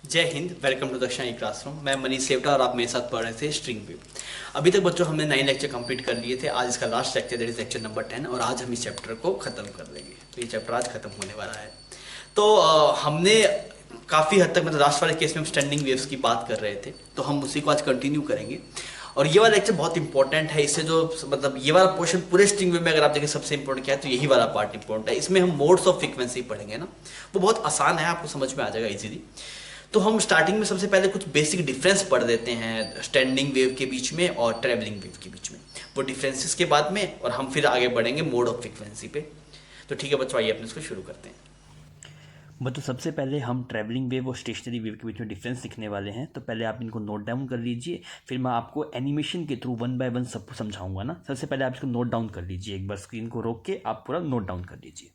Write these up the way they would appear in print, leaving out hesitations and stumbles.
जय Hind. Welcome to दक्षिणी classroom. मैं मनीष सेवटा और आप मेरे साथ पढ़ रहे थे स्ट्रिंग वेव। अभी तक बच्चों हमने 9 लेक्चर कंप्लीट कर लिए थे। आज इसका last lecture that is lecture number 10 और आज हम इस चैप्टर को ख़त्म कर लेंगे। तो ये चैप्टर आज ख़त्म होने वाला है। तो हमने काफ़ी हद तक मतलब लास्ट वाले केस में हम स्टैंडिंग वेव्स की बात कर रहे थे, तो हम उसी को आज कंटिन्यू करेंगे। और ये वाला लेक्चर बहुत इंपॉर्टेंट है। इससे जो मतलब ये वाला पोर्शन पूरे स्ट्रिंग वेव में अगर आप देखें सबसे इंपॉर्टेंट क्या है तो यही वाला पार्ट इंपॉर्टेंट है। इसमें हम मोड्स ऑफ फ्रीक्वेंसी पढ़ेंगे ना, वो बहुत आसान है, आपको समझ में आ जाएगा इजीली। तो हम स्टार्टिंग में सबसे पहले कुछ बेसिक डिफरेंस पढ़ देते हैं स्टैंडिंग वेव के बीच में और ट्रैवलिंग वेव के बीच में, वो डिफरेंसेस के बाद में, और हम फिर आगे बढ़ेंगे मोड ऑफ फ्रीक्वेंसी पे। तो ठीक है बच्चों, आइए अपने इसको शुरू करते हैं। तो सबसे पहले हम ट्रैवलिंग वेव और स्टेशनरी वेव के बीच में डिफरेंस लिखने वाले हैं। तो पहले आप इनको नोट डाउन कर लीजिए, फिर मैं आपको एनिमेशन के थ्रू वन बाय वन सब समझाऊंगा ना। सबसे पहले आप इसको नोट डाउन कर लीजिए, एक बार स्क्रीन को रोक के आप पूरा नोट डाउन कर लीजिए।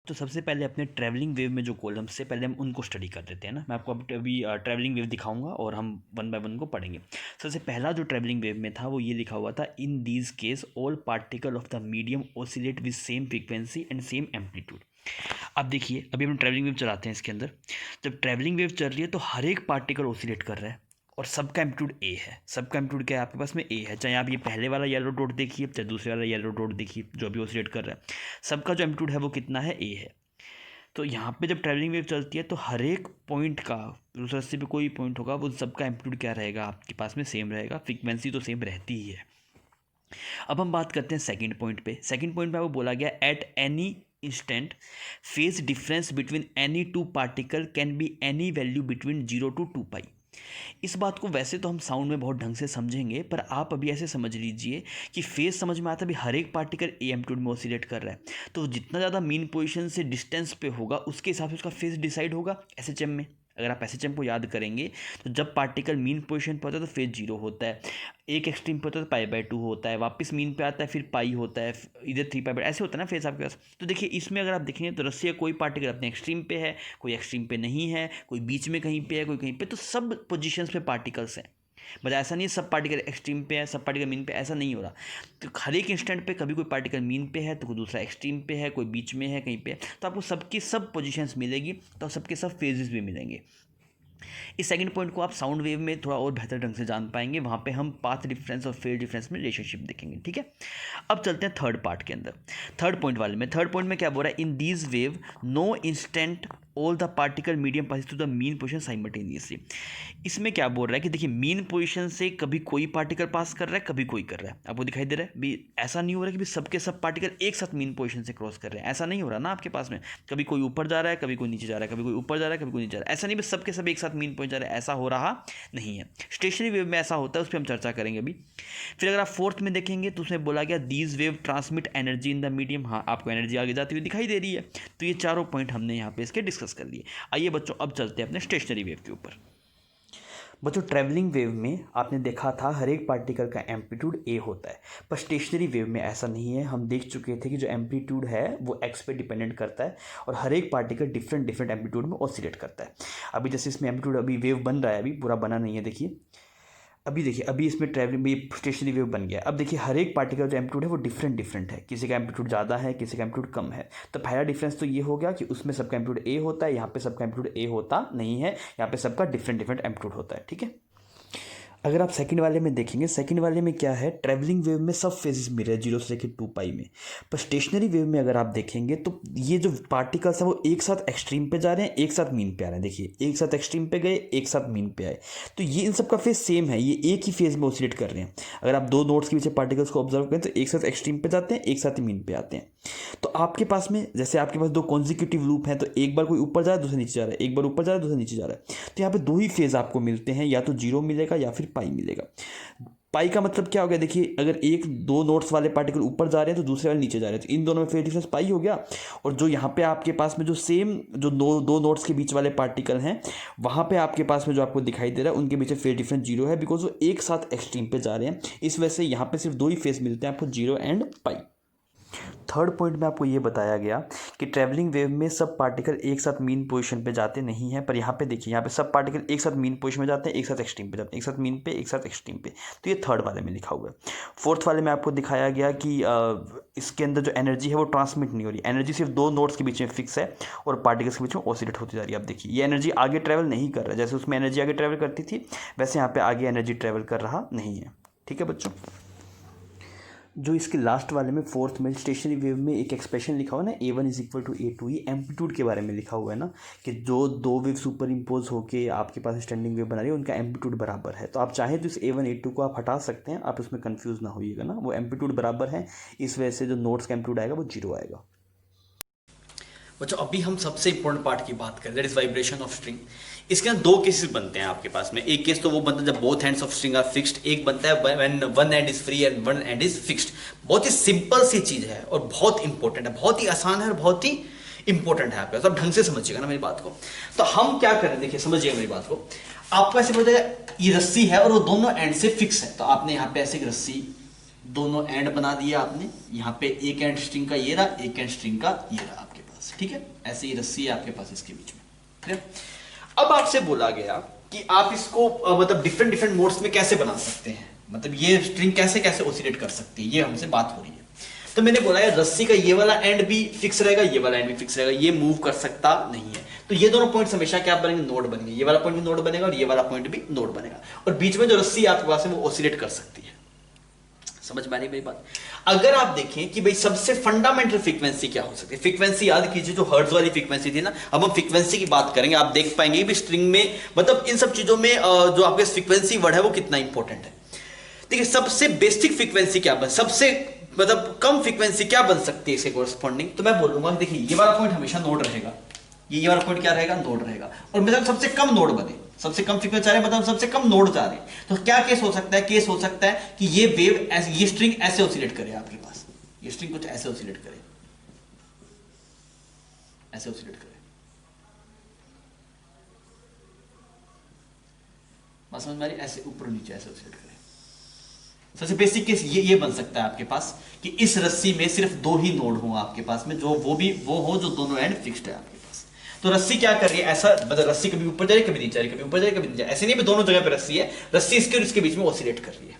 तो सबसे पहले अपने ट्रैवलिंग वेव में जो कॉलम्स से पहले हम उनको स्टडी कर देते हैं ना। मैं आपको अभी ट्रैवलिंग वेव दिखाऊंगा और हम वन बाय वन को पढ़ेंगे। सबसे पहला जो ट्रैवलिंग वेव में था वो ये लिखा हुआ था, in these case all particle of the medium oscillate with same frequency and same amplitude. अब देखिए, अभी हम ट्रैवलिंग वेव चलाते हैं। इसके अंदर जब ट्रैवलिंग वेव चल रही है तो हर एक पार्टिकल ऑसिलेट कर रहा है और सबका एम्पलीट्यूड ए है। सबका एम्पलीट्यूड क्या है आपके पास में? ए है। चाहे आप ये पहले वाला येलो डॉट देखिए, चाहे दूसरे वाला येलो डॉट देखिए, जो अभी ऑसिलेट कर रहा है, सबका जो एम्पलीट्यूड है वो कितना है? ए है। तो यहाँ पे जब ट्रैवलिंग वेव चलती है तो हर एक पॉइंट का, उस रस्ते पे कोई पॉइंट होगा, वो सबका एम्पलीट्यूड क्या रहेगा आपके पास में? सेम रहेगा। फ्रीक्वेंसी तो सेम रहती ही है। अब हम बात करते हैं सेकंड पॉइंट पे। सेकंड पॉइंट पे आपको बोला गया, at any instant phase difference between any two particle can be any value between 0 to 2 पाई। इस बात को वैसे तो हम साउंड में बहुत ढंग से समझेंगे, पर आप अभी ऐसे समझ लीजिए कि फेज समझ में आता है। अभी हर एक पार्टिकल ए एम्पलीट्यूड में ऑसिलेट कर रहा है, तो जितना ज़्यादा मीन पोजीशन से डिस्टेंस पे होगा उसके हिसाब से उसका फेज डिसाइड होगा। एसएचएम में अगर आप एसएचएम को याद करेंगे तो जब पार्टिकल मीन पोजीशन पर होता है तो फेज 0 होता है, एक एक्सट्रीम पे होता है तो पाई/2 होता है, वापस मीन पे आता है फिर पाई होता है, इधर 3 पाई/, ऐसे होता है ना फेज आपके पास। तो देखिए इसमें अगर आप देखेंगे तो रस्सी का कोई पार्टिकल अपने एक्सट्रीम पे है, कोई एक्सट्रीम पे नहीं है, कोई बीच में कहीं पे है, कोई कहीं पे, तो सब पोजीशंस पे पार्टिकल्स हैं। मतलब ऐसा नहीं है सब पार्टिकल एक्सट्रीम पे है सब पार्टिकल मीन पे, ऐसा नहीं हो रहा। तो हर एक इंस्टेंट पे कभी कोई पार्टिकल मीन पे है तो कोई दूसरा एक्सट्रीम पे है, कोई बीच में है, कहीं पे है, तो आपको सबकी सब पोजीशंस मिलेगी, तो सबके सब फेजेस भी मिलेंगे। इस सेकंड पॉइंट को आप साउंड वेव में थोड़ा और बेहतर ढंग से जान पाएंगे, वहाँ पे हम पाथ डिफरेंस और फेज डिफरेंस में रिलेशनशिप देखेंगे। ठीक है, अब चलते हैं थर्ड पार्ट के अंदर। थर्ड पॉइंट वाले में, थर्ड पॉइंट में क्या बोल रहा है? In these wave no instant all the particle medium pass to the mean position simultaneously. इसमें क्या बोल रहा है कि देखिए मीन पोजीशन से कभी कोई पार्टिकल पास कर रहा है, कभी कोई कर रहा है। आपको दिखाई दे रहा है भी, ऐसा नहीं हो रहा है कि भी सबके सब पार्टिकल एक साथ मीन पोजीशन से क्रॉस कर रहे हैं, ऐसा नहीं हो रहा ना आपके पास में। कभी कोई ऊपर जा रहा है, कभी कोई नीचे जा रहा है, कभी कोई ऊपर जा रहा है, कभी कोई नीचे जा रहा है, ऐसा नहीं बस सबके सब एक साथ मीन पॉइंट जा रहे हैं, ऐसा हो रहा नहीं है। स्टेशनरी वेव में ऐसा होता है, उस पर हम चर्चा करेंगे अभी। फिर अगर आप फोर्थ में देखेंगे तो उसमें बोला गया, these wave transmit energy in the medium. हाँ, आपको एनर्जी आगे जाती हुई दिखाई दे रही है। तो ये चारों पॉइंट हमने यहाँ पे इसके डिस्कस कर लिए। आइए बच्चों, अब चलते हैं अपने स्टेशनरी वेव के ऊपर। बच्चों ट्रैवलिंग वेव में आपने देखा था हर एक पार्टिकल का एम्पलीट्यूड ए होता है, पर स्टेशनरी वेव में ऐसा नहीं है। हम देख चुके थे कि जो एम्पलीट्यूड है वो एक्स पे डिपेंडेंट करता है और हर एक पार्टिकल डिफरेंट डिफरेंट एम्पलीट्यूड में ऑसिलेट करता है। अभी जैसे इसमें एम्पलीट्यूड अभी वेव बन रहा है, अभी पूरा बना नहीं है, देखिए अभी देखिए, अभी इसमें ट्रैवलिंग में स्टेशनरी वेव बन गया। अब देखिए हर एक पार्टिकल जो एम्पलीट्यूड है वो डिफरेंट डिफरेंट है, किसी का एम्पलीट्यूड ज़्यादा है, किसी का एम्पलीट्यूड कम है। तो पहला डिफरेंस तो ये हो गया कि उसमें सबका एम्पलीट्यूड ए होता है, यहाँ पे सबका एम्पलीट्यूड ए होता नहीं है, यहाँ पे सबका डिफरेंट डिफरेंट एम्पलीट्यूड होता है। ठीक है, अगर आप सेकंड वाले में देखेंगे, सेकंड वाले में क्या है? ट्रैवलिंग वेव में सब फेजेस मिल रहे हैं 0 से लेकर 2 पाई में, पर स्टेशनरी वेव में अगर आप देखेंगे तो ये जो पार्टिकल्स हैं वो एक साथ एक्सट्रीम पे जा रहे हैं, एक साथ मीन पे आ रहे हैं। देखिए एक साथ एक्सट्रीम पे गए, एक साथ मीन पे आए, तो ये इन सबका फेज सेम है, ये एक ही फेज में ऑसिलेट कर रहे हैं। अगर आप दो नोड्स के पीछे पार्टिकल्स को ऑब्जर्व करें तो एक साथ एक्सट्रीम पे जाते हैं, एक साथ ही मीन पे आते हैं। तो आपके पास में जैसे आपके पास दो कॉन्जिक्यूटिव लूप हैं, तो एक बार कोई ऊपर जा रहा है, दूसरा नीचे जा रहा है, एक बार ऊपर जा रहा है, दूसरा नीचे जा रहा है, तो यहाँ पे दो ही फेज आपको मिलते हैं, या तो 0 मिलेगा या फिर पाई मिलेगा। पाई का मतलब क्या हो गया? देखिए अगर एक दो नोट्स वाले पार्टिकल ऊपर जा रहे हैं तो दूसरे वाले नीचे जा रहे हैं, तो इन दोनों में फेज डिफरेंस पाई हो गया। और जो यहाँ पे आपके पास में जो सेम जो दो नोट्स के बीच वाले पार्टिकल हैं, वहाँ पे आपके पास में जो आपको दिखाई दे रहा है उनके बीच फेज डिफरेंस 0 है, बिकॉज वो एक साथ एक्सट्रीम पे जा रहे हैं। इस वजह से यहाँ पे सिर्फ दो ही फेज मिलते हैं आपको, 0 एंड पाई। थर्ड पॉइंट में आपको ये बताया गया कि ट्रैवलिंग वेव में सब पार्टिकल एक साथ मीन पोजीशन पे जाते नहीं हैं, पर यहाँ पे देखिए, यहाँ पे सब पार्टिकल एक साथ मीन पोजीशन में जाते हैं, एक साथ एक्सट्रीम पे जाते हैं, एक साथ मीन पे, एक साथ एक्सट्रीम पे। तो ये थर्ड वाले में लिखा हुआ है। फोर्थ वाले में आपको दिखाया गया कि इसके अंदर जो एनर्जी है वो ट्रांसमिट नहीं हो रही, एनर्जी सिर्फ दो नोड्स के बीच में फिक्स है और पार्टिकल्स के बीच में ऑसिलेट होती जा रही है। आप देखिए ये एनर्जी आगे ट्रैवल नहीं कर रहा है, जैसे उसमें एनर्जी आगे ट्रैवल करती थी वैसे यहाँ पे आगे एनर्जी ट्रैवल कर रहा नहीं है। ठीक है बच्चों, जो इसके लास्ट वाले में फोर्थ में स्टेशनरी वेव में एक एक्सप्रेशन लिखा हुआ है ना, A1 = A2, ये एम्पलीट्यूड के बारे में लिखा हुआ है ना, कि जो दो वेव सुपर इम्पोज होके आपके पास स्टैंडिंग वेव बना रही है उनका एम्पलीट्यूड बराबर है। तो आप चाहें तो इस A1 A2 को आप हटा सकते हैं, आप उसमें कंफ्यूज ना होइएगा ना, वो एम्पलीट्यूड बराबर है, इस वजह से जो नोट्स का एम्पलीट्यूड आएगा वो 0 आएगा। बच्चों अभी हम सबसे इंपॉर्टेंट पार्ट की बात करें, that is vibration of string. इसके अंदर दो केसेस बनते हैं आपके पास में। एक केस तो वो बनता है जब both ends of string are fixed, एक बनता है when one end is free and one end is fixed. बहुत ही सिंपल सी चीज है और बहुत इंपॉर्टेंट है, बहुत ही आसान है और बहुत ही इंपॉर्टेंट है। आपके सब ढंग से समझिएगा ना मेरी बात को। तो हम क्या करें, देखिए समझिएगा मेरी बात को। आपको ऐसे बोलते हैं ये रस्सी है और वो दोनों एंड से फिक्स है, तो आपने यहाँ पे ऐसे एक रस्सी दोनों एंड बना दिया आपने, यहाँ पे एक एंड स्ट्रिंग का ये रहा, एक एंड स्ट्रिंग का ये रहा आपके पास। ठीक है, ऐसे ही रस्सी है आपके पास इसके बीच में। ठीक है, अब आपसे बोला गया कि आप इसको मतलब डिफरेंट डिफरेंट मोड्स में कैसे बना सकते हैं, मतलब ये स्ट्रिंग कैसे कैसे ऑसिलेट कर सकती है, ये हमसे बात हो रही है। तो मैंने बोला है रस्सी का ये वाला एंड भी फिक्स रहेगा, ये वाला एंड भी फिक्स रहेगा, ये मूव कर सकता नहीं है। तो ये दोनों पॉइंट्स हमेशा क्या बनेंगे, नोड बनेंगे। ये वाला पॉइंट भी नोड बनेगा और ये वाला पॉइंट भी नोड बनेगा, और बीच में जो रस्सी आपके पास है वो ऑसिलेट कर सकती है। समझ में आ रही मेरी बात। अगर आप देखें कि भाई सबसे फंडामेंटल फ्रीक्वेंसी क्या हो सकती है, फ्रीक्वेंसी याद कीजिए जो हर्ट्ज वाली फ्रीक्वेंसी थी ना, अब हम फ्रीक्वेंसी की बात करेंगे। आप देख पाएंगे भी स्ट्रिंग में, मतलब इन सब चीजों में जो आपके फ्रीक्वेंसी वर्ड है वो कितना इंपॉर्टेंट है। देखिए सबसे बेसिक फ्रीक्वेंसी क्या बन, सबसे मतलब कम फ्रीक्वेंसी क्या बन सकती है इसके कोरस्पॉन्डिंग, तो मैं बोलूंगा देखिए ये वाला पॉइंट हमेशा नोड रहेगा, ये वाला पॉइंट क्या रहेगा, नोड रहेगा। और मतलब सबसे कम नोड बने, सबसे कम फ्रीक्वेंसी आ रहे हैं, मतलब सबसे कम नोड आ रहे हैं। तो क्या केस हो सकता है, केस हो सकता है कि ये वेव ऐसे, ये स्ट्रिंग ऐसे ऑसिलेट करे आपके पास, ये स्ट्रिंग कुछ ऐसे ऑसिलेट करे, ऐसे ऑसिलेट करे। बात समझ में आ रही, ऐसे ऊपर नीचे ऐसे ऑसिलेट करे। सबसे बेसिक केस ये बन सकता है आपके पास कि इस रस्सी में सिर्फ दो ही नोड हो आपके पास में, जो वो हो जो दोनों एंड फिक्स्ड है आपके पास। तो रस्सी क्या कर रही है, ऐसा मतलब रस्सी कभी ऊपर जा रही है कभी नीचे जा रही है, कभी ऊपर जा रही है कभी नीचे, ऐसे नहीं भी दोनों जगह पे रस्सी है, रस्सी इसके और इसके बीच में ऑसिलेट कर रही है।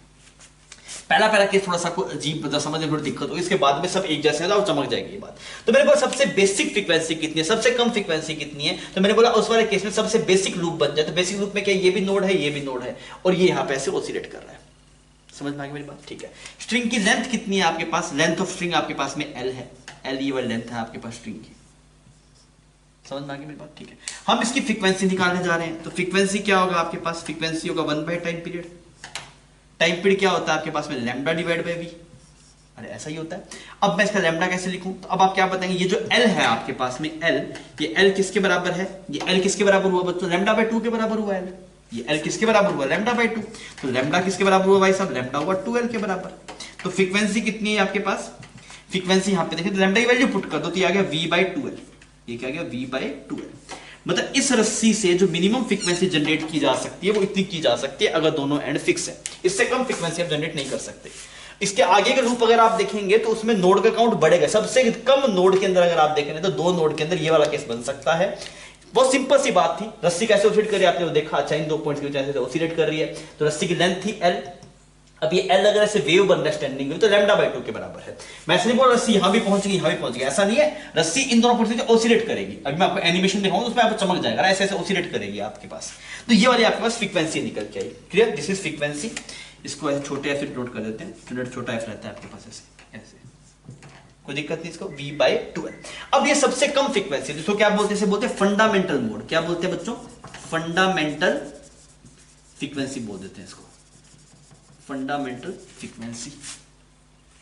पहला केस थोड़ा सा अजीब मतलब समझने में थोड़ी दिक्कत होगी, इसके बाद में सब एक जैसे है तो चमक जाएगी ये बात। तो मैंने बोला सबसे बेसिक फ्रीक्वेंसी कितनी है, सबसे कम फ्रीक्वेंसी कितनी है, तो मैंने बोला उस वाले केस में सबसे बेसिक लूप बन जाए। तो बेसिक लूप में क्या, ये भी नोड है, ये भी नोड है, और ये यहाँ पे ऐसे ऑसिलेट कर रहा है। समझ में आ गई मेरी बात, ठीक है। स्ट्रिंग की लेंथ कितनी है आपके पास, लेंथ ऑफ स्ट्रिंग आपके पास में L है, L ये वाली लेंथ है आपके पास स्ट्रिंग की। समझ में आ गई मेरी बात, ठीक है। हम इसकी फ्रीक्वेंसी निकालने जा रहे हैं, तो फ्रीक्वेंसी क्या होगा आपके पास, फ्रीक्वेंसी होगा 1/टाइम पीरियड। टाइम पीरियड क्या होता है आपके पास में, लैम्डा डिवाइड बाय वी। अरे ऐसा ही होता है। अब मैं इसका लैम्डा कैसे लिखूं, तो अब आप क्या बताएंगे, ये जो L है आपके पास में L, ये L किसके बराबर है, ये L किसके बराबर हुआ बच्चों, λ/2 के बराबर हुआ L। ये L किसके बराबर हुआ, λ/2। तो लैम्डा किसके बराबर हुआ भाई साहब, लैम्डा हुआ 2L के बराबर। तो फ्रीक्वेंसी कितनी है आपके पास, फ्रीक्वेंसी यहां पे देखिए तो लैम्डा की वैल्यू पुट कर दो, तो ये आ गया V/2L। ये क्या गया, V/2L। मतलब इस रस्सी से जो मिनिमम फ्रीक्वेंसी जनरेट की जा सकती है वो इतनी की जा सकती है अगर दोनों एंड फिक्स है। इससे कम फ्रीक्वेंसी आप जनरेट नहीं कर सकते। इसके आगे का लूप अगर आप देखेंगे तो उसमें नोड का काउंट बढ़ेगा। सबसे कम नोड के अंदर अगर आप देखेंगे तो 2 नोड के अंदर ये वाला केस बन सकता है। बहुत सिंपल सी बात थी, रस्सी कैसे ऑसिलेट कर रही है आपने वो देखा। अच्छा इन 2 पॉइंट्स की वजह से ऑसिलेट कर रही है, तो रस्सी की लेंथ थी L। अब ये L अगर ऐसे वेव बन रहा है स्टैंडिंग वेव, तो λ/2 के बराबर है। मैं ऐसे नहीं बोल रस्सी यहां भी पहुंच गई यहां भी पहुंच गई, ऐसा नहीं है। रस्सी इन दोनों पॉइंट्स से ऑसिलेट करेगी। अभी मैं आपको एनिमेशन दिखाऊंगा उसमें आपको चमक जाएगा, ऐसे ऐसे ऑसिलेट करेगी आपके पास। तो ये वाली आपके पास फ्रीक्वेंसी निकल के आई। Clear, this is frequency. इसको ऐसे छोटे ऐसे नोट कर देते हैं, छोटा एफ रहता है आपके पास ऐसे ऐसे, कोई दिक्कत नहीं। इसको V/2L। अब ये सबसे कम फ्रीक्वेंसी, जिसको क्या बोलते हैं, बोलते हैं फंडामेंटल मोड। क्या बोलते हैं बच्चों, फंडामेंटल फ्रीक्वेंसी बोल देते हैं इसको, फंडामेंटल फ्रीक्वेंसी।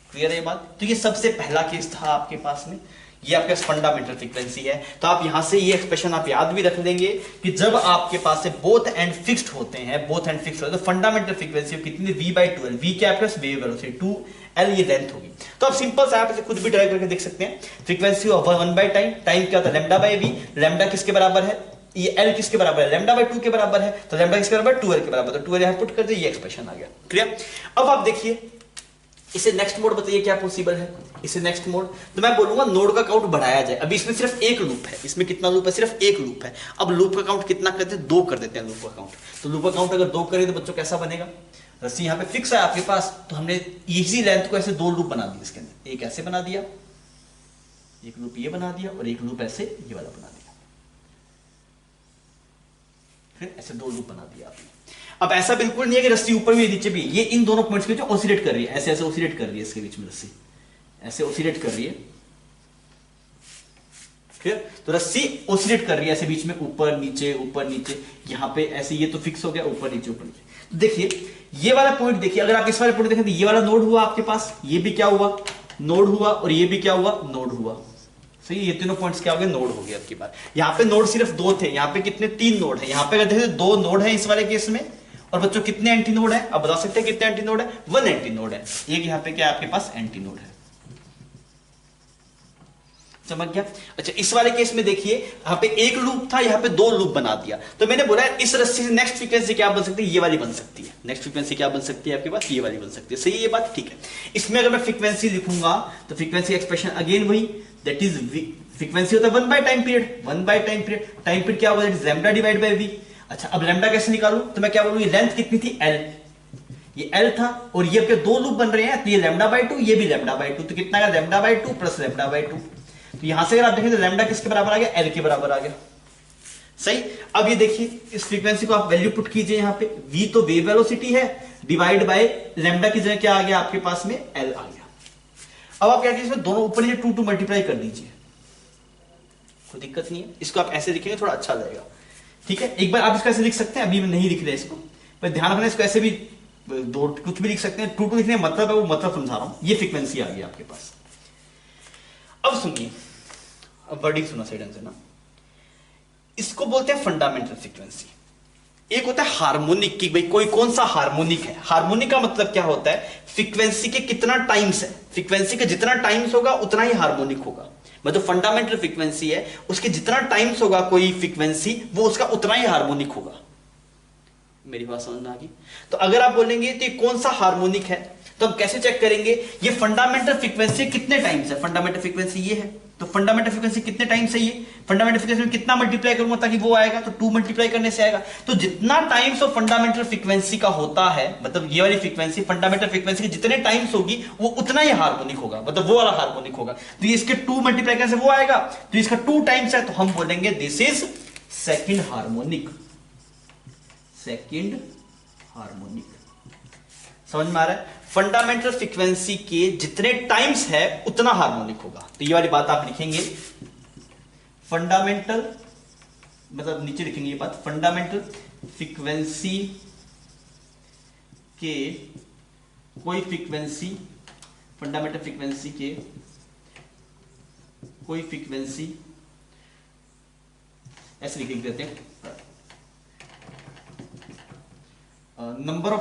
क्लियर है ये बात। तो ये सबसे पहला केस था आपके पास में, ये आपके पास फंडामेंटल फ्रीक्वेंसी है। तो आप यहां से ये एक्सप्रेशन आप याद भी रख लेंगे कि जब आपके पास से बोथ एंड फिक्स्ड होते हैं, बोथ एंड फिक्स्ड होते हैं, तो फंडामेंटल फ्रीक्वेंसी कितनी, V/2L। V क्या आपके पास, वेव वेलोसिटी, 2L ये लेंथ होगी। तो आप सिंपल से आप इसे खुद भी ट्राई करके देख सकते हैं। फ्रीक्वेंसी ऑफ 1/टाइम, टाइम क्या होता है, λ/v। लैम्डा किसके बराबर है, ये L किसके बराबर है, λ/2 के बराबर है। तो लैम्डा किसके बराबर, 2L के बराबर। तो 2L यहां पुट कर दिया, ये एक्सप्रेशन आ गया। क्लियर। अब आप देखिए इसे नेक्स्ट मोड बताइए क्या पॉसिबल है। इसे नेक्स्ट मोड तो मैं बोलूंगा नोड का काउंट बढ़ाया जाए। अभी इसमें सिर्फ एक लूप है, इसमें कितना लूप है, सिर्फ एक लूप है। अब लूप का काउंट कितना करते हैं, 2 कर देते हैं लूप का काउंट। तो लूप का काउंट अगर 2 करें तो बच्चों कैसा बनेगा, रस्सी यहाँ पे फिक्स है आपके पास, तो हमने इसी लेंथ को ऐसे 2 लूप बना दिए इसके अंदर। एक ऐसे बना दिया, एक लूप ये बना दिया, और एक लूप ऐसे ये वाला बना दिया, फिर ऐसे 2 लूप बना दिया आपने। अब ऐसा बिल्कुल नहीं है कि रस्सी ऊपर भी नीचे भी, ये इन दोनों पॉइंट्स के बीच ऑसिलेट कर रही है, ऐसे ऐसे ऑसिलेट कर रही है, इसके बीच में रस्सी ऐसे ऑसिलेट कर रही है। फिर तो रस्सी ऑसिलेट कर रही है ऐसे बीच में, ऊपर नीचे, यहां पे ऐसे, ये तो फिक्स हो गया, ऊपर नीचे। तो देखिए ये वाला पॉइंट देखिए, अगर आप इस वाले पॉइंट देखें तो ये वाला नोड हुआ आपके पास, ये भी क्या हुआ, नोड हुआ, और ये भी क्या हुआ, नोड हुआ। सही, ये तीनों पॉइंट्स क्या हो गए, नोड हो गए आपकी बात। यहाँ पे नोड सिर्फ 2 थे, यहाँ पे कितने, 3 नोड है। यहाँ पे अगर देखें 2 नोड है इस वाले केस में, और बच्चों कितने एंटी नोड है, अब बता सकते हैं कितने एंटी नोड है, 1 एंटी नोड है। एक यहाँ पे क्या है आपके पास, एंटी नोड है। समझ गया। अच्छा इस वाले केस में देखिए, यहाँ पे एक लूप था, यहाँ पे 2 लूप बना दिया। तो मैंने बोला इस रस्सी से नेक्स्ट फ्रीक्वेंसी क्या बन सकती है, ये वाली बन सकती है। नेक्स्ट फ्रीक्वेंसी क्या बन सकती है आपके पास, ये वाली बन सकती है। सही है ये बात, ठीक है। इसमें अगर मैं फ्रीक्वेंसी लिखूंगा तो फ्रीक्वेंसी एक्सप्रेशन अगेन वही, दैट इज फ्रीक्वेंसी होता है 1 by time period, 1 by time period. Time period क्या होगा, that is lambda divide by v. अच्छा अब लैम्डा कैसे निकालूं, तो मैं क्या बोलूं, ये लेंथ कितनी थी, L, ये L था, और ये आपके 2 लूप बन रहे हैं, तो ये लैम्डा बाय 2, ये भी लैम्डा बाय 2, तो कितना का, lambda by 2 plus lambda by 2। तो यहां से अगर आप देखें तो लैम्डा किसके बराबर आ गया, L के बराबर आ गया। सही। अब ये देखिए इस फ्रीक्वेंसी को आप वैल्यू पुट कीजिए, यहाँ पे v तो वेव वेलोसिटी है, डिवाइड बाय लैम्डा की जगह क्या आ गया आपके पास में, L आ गया। अब आप क्या कीजिए, दोनों ऊपर नीचे 2 मल्टीप्लाई कर दीजिए, कोई दिक्कत नहीं है। इसको आप ऐसे लिखेंगे थोड़ा अच्छा लगेगा, ठीक है। एक बार आप इसको ऐसे लिख सकते हैं, अभी मैं नहीं लिख रहा इसको, पर ध्यान रखना इसको ऐसे भी दो कुछ भी लिख सकते हैं। 2 लिखने मतलब है, वो मतलब समझा रहा हूं। ये फ्रीक्वेंसी आ गई आपके पास। अब सुनिए, अब वर्डिंग सुना सही ढंग से ना, इसको बोलते हैं फंडामेंटल फ्रीक्वेंसी। एक होता है हार्मोनिक, की भाई कोई कौन सा हार्मोनिक है। हार्मोनिक का मतलब क्या होता है, फ्रीक्वेंसी के कितना टाइम्स है, फ्रीक्वेंसी के जितना टाइम्स होगा उतना ही हार्मोनिक होगा। मतलब फंडामेंटल फ्रीक्वेंसी है, उसके जितना टाइम्स होगा कोई फ्रीक्वेंसी, वो उसका उतना ही हार्मोनिक होगा। मेरी बात समझ में आ गई। तो अगर आप बोलेंगे तो ये कौन सा हार्मोनिक है, तो हम कैसे चेक करेंगे, ये फंडामेंटल फ्रीक्वेंसी कितने टाइम्स है। फंडामेंटल फ्रीक्वेंसी ये है, तो फंडामेंटल फ्रीक्वेंसी कितने टाइम्स है, ये फंडामेंटल फ्रीक्वेंसी में कितना मल्टीप्लाई करूंगा ताकि वो आएगा, तो 2 मल्टीप्लाई करने से आएगा। तो जितना टाइम्स ऑफ फंडामेंटल फ्रीक्वेंसी का होता है, मतलब ये वाली फ्रीक्वेंसी फंडामेंटल फ्रीक्वेंसी के जितने टाइम्स होगी वो उतना ही हार्मोनिक होगा, मतलब वो वाला हार्मोनिक होगा। तो ये इसके 2 मल्टीप्लाई करने से वो आएगा, तो इसका 2 टाइम्स है, तो हम बोलेंगे this is second harmonic. Second harmonic, समझ में आ रहा है। फंडामेंटल फ्रीक्वेंसी के जितने टाइम्स है उतना हार्मोनिक होगा। तो ये वाली बात आप लिखेंगे, फंडामेंटल मतलब नीचे लिखेंगे ये बात, फंडामेंटल फ्रीक्वेंसी के कोई फ्रीक्वेंसी, फंडामेंटल फ्रीक्वेंसी के कोई फ्रीक्वेंसी, ऐसे लिख देते हैं, number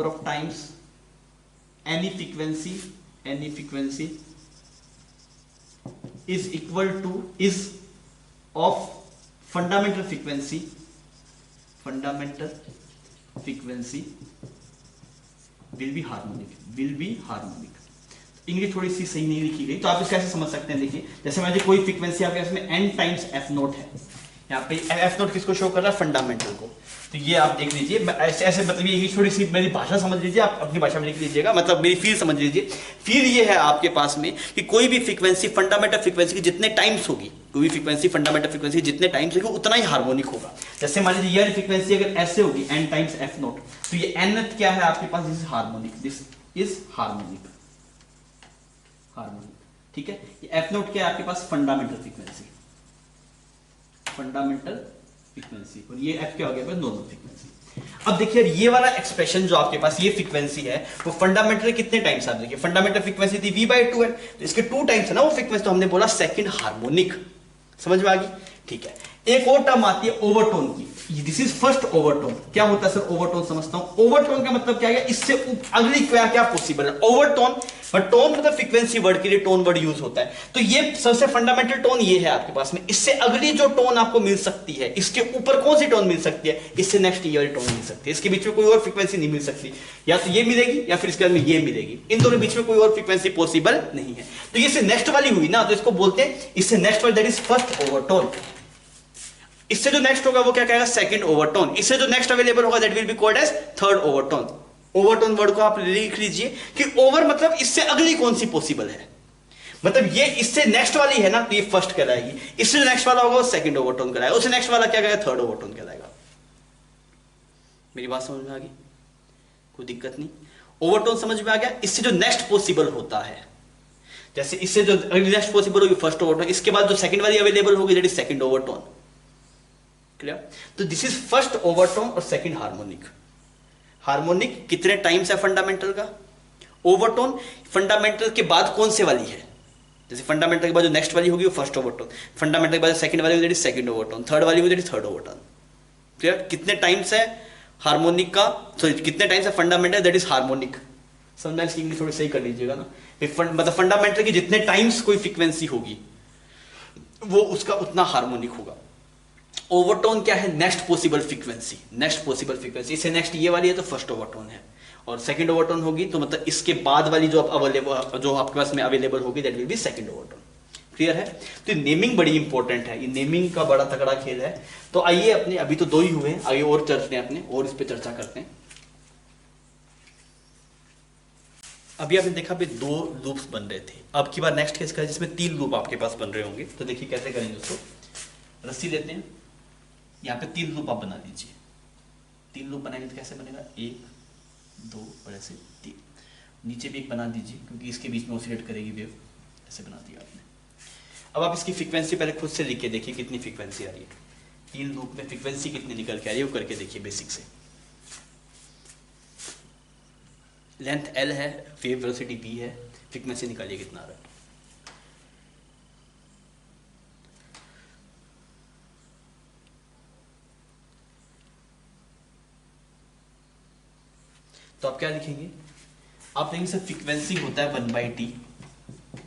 of times any frequency is equal to is of fundamental frequency will be harmonic। English थोड़ी सी सही नहीं लिखी गई, तो आप इसको ऐसे समझ सकते हैं। देखिए जैसे मान लीजिए कोई फ्रीक्वेंसी आपके इसमें n टाइम्स f नोट है, यहाँ पे एफ नोट किसको शो कर रहा है, फंडामेंटल को। तो ये आप देख लीजिए, ऐसे ऐसे मतलब ये थोड़ी सी मेरी भाषा समझ लीजिए, आप अपनी भाषा में लिख लीजिएगा, मतलब मेरी फील समझ लीजिए। फील ये है आपके पास में कि कोई भी फ्रीक्वेंसी फंडामेंटल फ्रीक्वेंसी की जितने टाइम्स होगी, कोई भी फ्रीक्वेंसी फंडामेंटल फ्रीक्वेंसी जितने टाइम्स होगी उतना ही हार्मोनिक होगा। जैसे मान लीजिए ये फ्रीक्वेंसी अगर ऐसे होगी n टाइम्स एफ नोट, तो ये n क्या है आपके पास, this is harmonic, this is harmonic, ठीक है। ये एफ नोट क्या है आपके पास, फंडामेंटल फ्रीक्वेंसी, और ये f क्या हो गया, नॉर्मल फ्रीक्वेंसी। अब देखिए ये वाला एक्सप्रेशन जो आपके पास ये फ्रीक्वेंसी है वो फंडामेंटल कितने टाइम्स आप देखिए, फंडामेंटल फ्रीक्वेंसी थी v/2 है, तो इसके 2 टाइम्स है ना वो फ्रीक्वेंसी, तो हमने बोला सेकंड हार्मोनिक। समझ में आ गई, ठीक है। एक और टर्म आती है ओवरटोन की, दिस इज फर्स्ट ओवरटोन। क्या होता है सर ओवरटोन? समझता हूं ओवरटोन का मतलब क्या है, इससे अगली क्या क्या पॉसिबल है ओवरटोन। बट टोन मतलब फ्रीक्वेंसी वर्ड के लिए टोन वर्ड यूज होता है, तो ये सबसे फंडामेंटल टोन ये है आपके पास में। इससे अगली जो टोन आपको मिल सकती है, इसके ऊपर कौन सी टोन मिल सकती है, इससे नेक्स्ट ये वाली टोन मिल सकती है। इसके बीच में कोई और फ्रीक्वेंसी नहीं मिल सकती, या तो ये मिलेगी या फिर इसके बाद में ये मिलेगी, इन दोनों बीच में कोई और फ्रीक्वेंसी पॉसिबल नहीं है। तो ये से नेक्स्ट वाली हुई ना, तो इसको बोलते हैं इससे नेक्स्ट वाली, दैट इज फर्स्ट ओवरटोन। इससे जो नेक्स्ट होगा वो क्या कहेगा, सेकंड ओवरटोन। इससे जो नेक्स्ट अवेलेबल होगा that will be called as third overtone. Overtone word को आप लिख लीजिए कि ओवर मतलब इससे अगली कौन सी पॉसिबल है, मतलब ये इससे नेक्स्ट वाली है ना, तो ये फर्स्ट कहलाएगी। इससे जो नेक्स्ट वाला होगा वो सेकंड ओवरटोन कहलाएगा, उससे नेक्स्ट वाला क्या कहेगा, थर्ड ओवरटोन कहलाएगा। मेरी बात समझ में आ गई? कोई दिक्कत नहीं, ओवरटोन समझ में आ गया। इससे जो नेक्स्ट पॉसिबल होता है, जैसे इससे जो नेक्स्ट पॉसिबल होगी फर्स्ट ओवरटोन, इसके बाद जो सेकंड वाली अवेलेबल होगी that is second overtone. Clear? तो दिस इज फर्स्ट ओवरटोन और सेकंड हार्मोनिक। हार्मोनिक कितने टाइम्स है फंडामेंटल का, ओवरटोन फंडामेंटल के बाद कौन से वाली है, जैसे फंडामेंटल के बाद जो नेक्स्ट वाली होगी वो फर्स्ट ओवरटोन, फंडामेंटल के बाद सेकंड वाली होगी सेकंड ओवरटोन, थर्ड वाली होगी थर्ड ओवरटोन। क्लियर? कितने टाइम्स है हार्मोनिक का, सॉरी कितने टाइम्स है fundamental, that is harmonic. Sometimes English थोड़ी सही कर लीजिएगा ना, मतलब फंडामेंटल की जितने टाइम्स कोई फ्रीक्वेंसी होगी वो उसका उतना हार्मोनिक होगा। ओवरटोन क्या है, next possible frequency, next possible frequency. इससे नेक्स्ट ये वाली है तो फर्स्ट ओवरटोन है, और सेकंड ओवरटोन होगी तो मतलब इसके बाद वाली जो अवेलेबल, जो आपके पास में अवेलेबल होगी that will B second overtone. Clear है? तो नेमिंग बड़ी इंपॉर्टेंट है, ये नेमिंग का बड़ा तगड़ा खेल है। तो आइए अपने, अभी तो दो ही हुए, आइए और चलते हैं अपने, और इस पे चर्चा करते हैं। अभी आपने देखा भी दो लूप्स बन रहे थे, अब की बार नेक्स्ट केस का जिसमें तीन लूप आपके पास बन रहे होंगे। तो देखिए कैसे करेंगे उसको। रस्सी लेते हैं, यहाँ पे तीन लूप आप बना दीजिए। तीन लूप बनाएंगे तो कैसे बनेगा, एक दो और ऐसे तीन। नीचे भी एक बना दीजिए क्योंकि इसके बीच में ऑसिलेट करेगी वेव, ऐसे बना दिया आपने। अब आप इसकी फ्रीक्वेंसी पहले खुद से लिख के देखिए कितनी फ्रीक्वेंसी आ रही है, तीन लूप में फ्रीक्वेंसी कितनी निकल के आ रही है वो करके देखिए बेसिक से। लेंथ एल है, वेव वेलोसिटी v है, फ्रीक्वेंसी निकालिए कितना आ रहा है। तो आप क्या लिखेंगे, आप लिखेंगे सर फ्रीक्वेंसी होता है 1/t,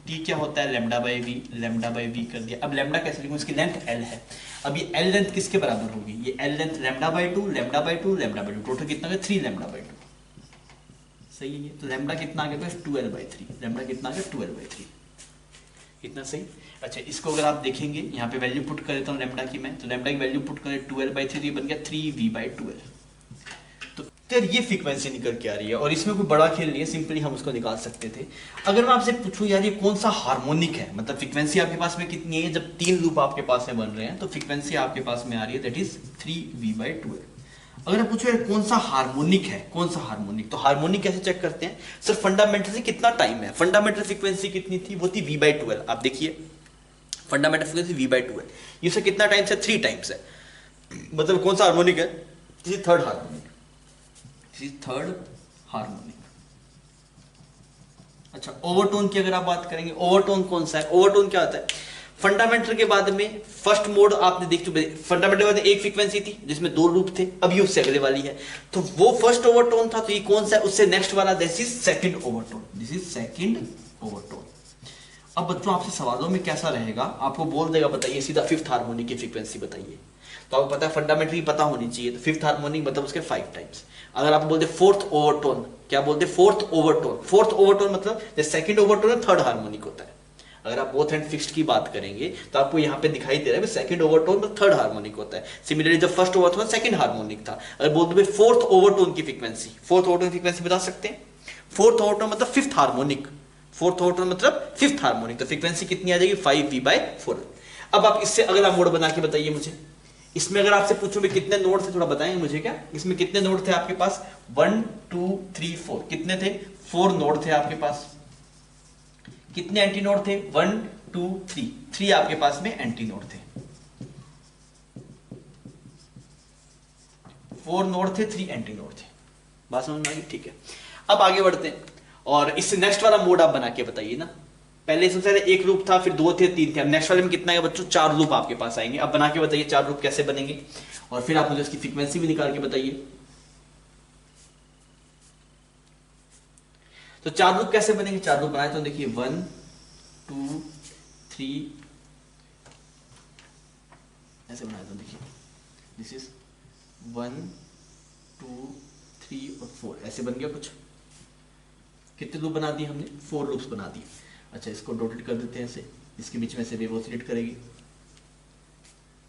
टी क्या होता है lambda by v, lambda by v कर दिया। अब लैम्डा कैसे लिखूं, इसकी लेंथ एल है। अब ये एल लेंथ किसके बराबर होगी, ये L length lambda by two, lambda by two, lambda by two, total कितना है 3 लैम्डा बाई टू। सही है ये, तो लैम्डा कितना आ गया 12/3, लैम्डा कितना आ गया 12/3, इतना सही। अच्छा इसको अगर आप देखेंगे यहाँ पे वैल्यू पुट कर देता हूँ लैम्डा की मैं, तो लैम्डा की वैल्यू पुट करें 12/3, ये बन गया 3v/12। तो ये फ्रीक्वेंसी निकल के आ रही है, और इसमें कोई बड़ा खेल नहीं है, सिंपली हम उसको निकाल सकते थे। अगर मैं आपसे पूछूं यार ये कौन सा हार्मोनिक है, मतलब फ्रीक्वेंसी आपके पास में कितनी है, जब तीन लूप आपके पास में बन रहे हैं तो फ्रीक्वेंसी आपके पास में आ रही है दैट इज 3v/12। अगर आप पूछो यार कौन सा हार्मोनिक है, कौन सा हार्मोनिक, तो हार्मोनिक कैसे चेक करते हैं सर, फंडामेंटल से कितना टाइम है, फंडामेंटल फ्रीक्वेंसी कितनी थी, वो थी v/12। आप देखिए फंडामेंटल फ्रीक्वेंसी v/12 है, ये सर कितना टाइम्स है, 3 टाइम्स है, मतलब कौन सा हार्मोनिक है, this is third harmonic, this is third harmonic. अच्छा ओवरटोन की अगर आप बात करेंगे, ओवरटोन कौन सा है, ओवरटोन क्या होता है, फंडामेंटल के बाद में फर्स्ट मोड आपने देख चुके, फंडामेंटल के बाद एक फ्रीक्वेंसी थी जिसमें दो लूप थे, अब ये उससे अगले वाली है, तो वो फर्स्ट ओवरटोन था, तो ये कौन सा है, उससे नेक्स्ट वाला, this is second overtone, this is second overtone. अब बच्चों आपसे सवालों में कैसा रहेगा, आपको बोल देगा बताइए सीधा फिफ्थ हार्मोनिक की फ्रीक्वेंसी बताइए, तो आपको पता है फंडामेंटली पता होनी चाहिए, तो फिफ्थ हार्मोनिक मतलब उसके 5 टाइम्स। अगर आप बोलते फोर्थ ओवरटोन, क्या बोलते फोर्थ ओवरटोन, फोर्थ ओवरटोन मतलब जैसे सेकंड ओवरटोन है थर्ड हार्मोनिक होता है। अगर आप बोथ एंड फिक्स्ड की बात करेंगे तो आपको यहाँ पे दिखाई दे रहा है सेकंड ओवरटोन में थर्ड हार्मोनिक होता है। सिमिलरली जब फर्स्ट ओवरटोन सेकंड हार्मोनिक था, अगर बोलते फोर्थ ओवरटोन की फ्रीक्वेंसी, फोर्थ ओवरटोन की फ्रीक्वेंसी बता सकते हैं, फोर्थ ओवरटोन मतलब फिफ्थ हार्मोनिक, फोर्थ ओवरटोन मतलब फिफ्थ हार्मोनिक, तो फ्रीक्वेंसी कितनी आ जाएगी 5v/4। अब आप इससे अगला मोड बना के बताइए मुझे, इसमें अगर आपसे पूछूं भी कितने नोड थे, थोड़ा बताएंगे मुझे क्या, इसमें कितने नोड थे आपके पास, 1 2 3 4, कितने थे, 4 नोड थे आपके पास। कितने एंटी नोड थे, 1 2 3, 3 आपके पास में एंटी नोड थे, 4 नोड थे, 3 एंटी नोड थे। बात समझ में आ गई, ठीक है। अब आगे बढ़ते हैं और इससे नेक्स्ट वाला मोड आप बना के बताइए ना, पहले सबसे पहले एक लूप था, फिर दो थे, तीन थे। अब नेक्स्ट वाले में कितना है बच्चों, चार लूप आपके पास आएंगे। अब बना के बताइए चार लूप कैसे बनेंगे, और फिर आप मुझे उसकी फ्रीक्वेंसी भी निकाल के बताइए। तो चार लूप कैसे बनेंगे, चार लूप बनाए तो देखिए 1 2 3, ऐसे बनाया तो देखिए दिस इज 1 2 3 और 4, ऐसे बन गया कुछ। कितने लूप बना दिए हमने, 4 लूप्स बना दिए। अच्छा इसको डॉटेड कर देते हैं ऐसे, इसके बीच में से वेव ऑसिलेट करेगी,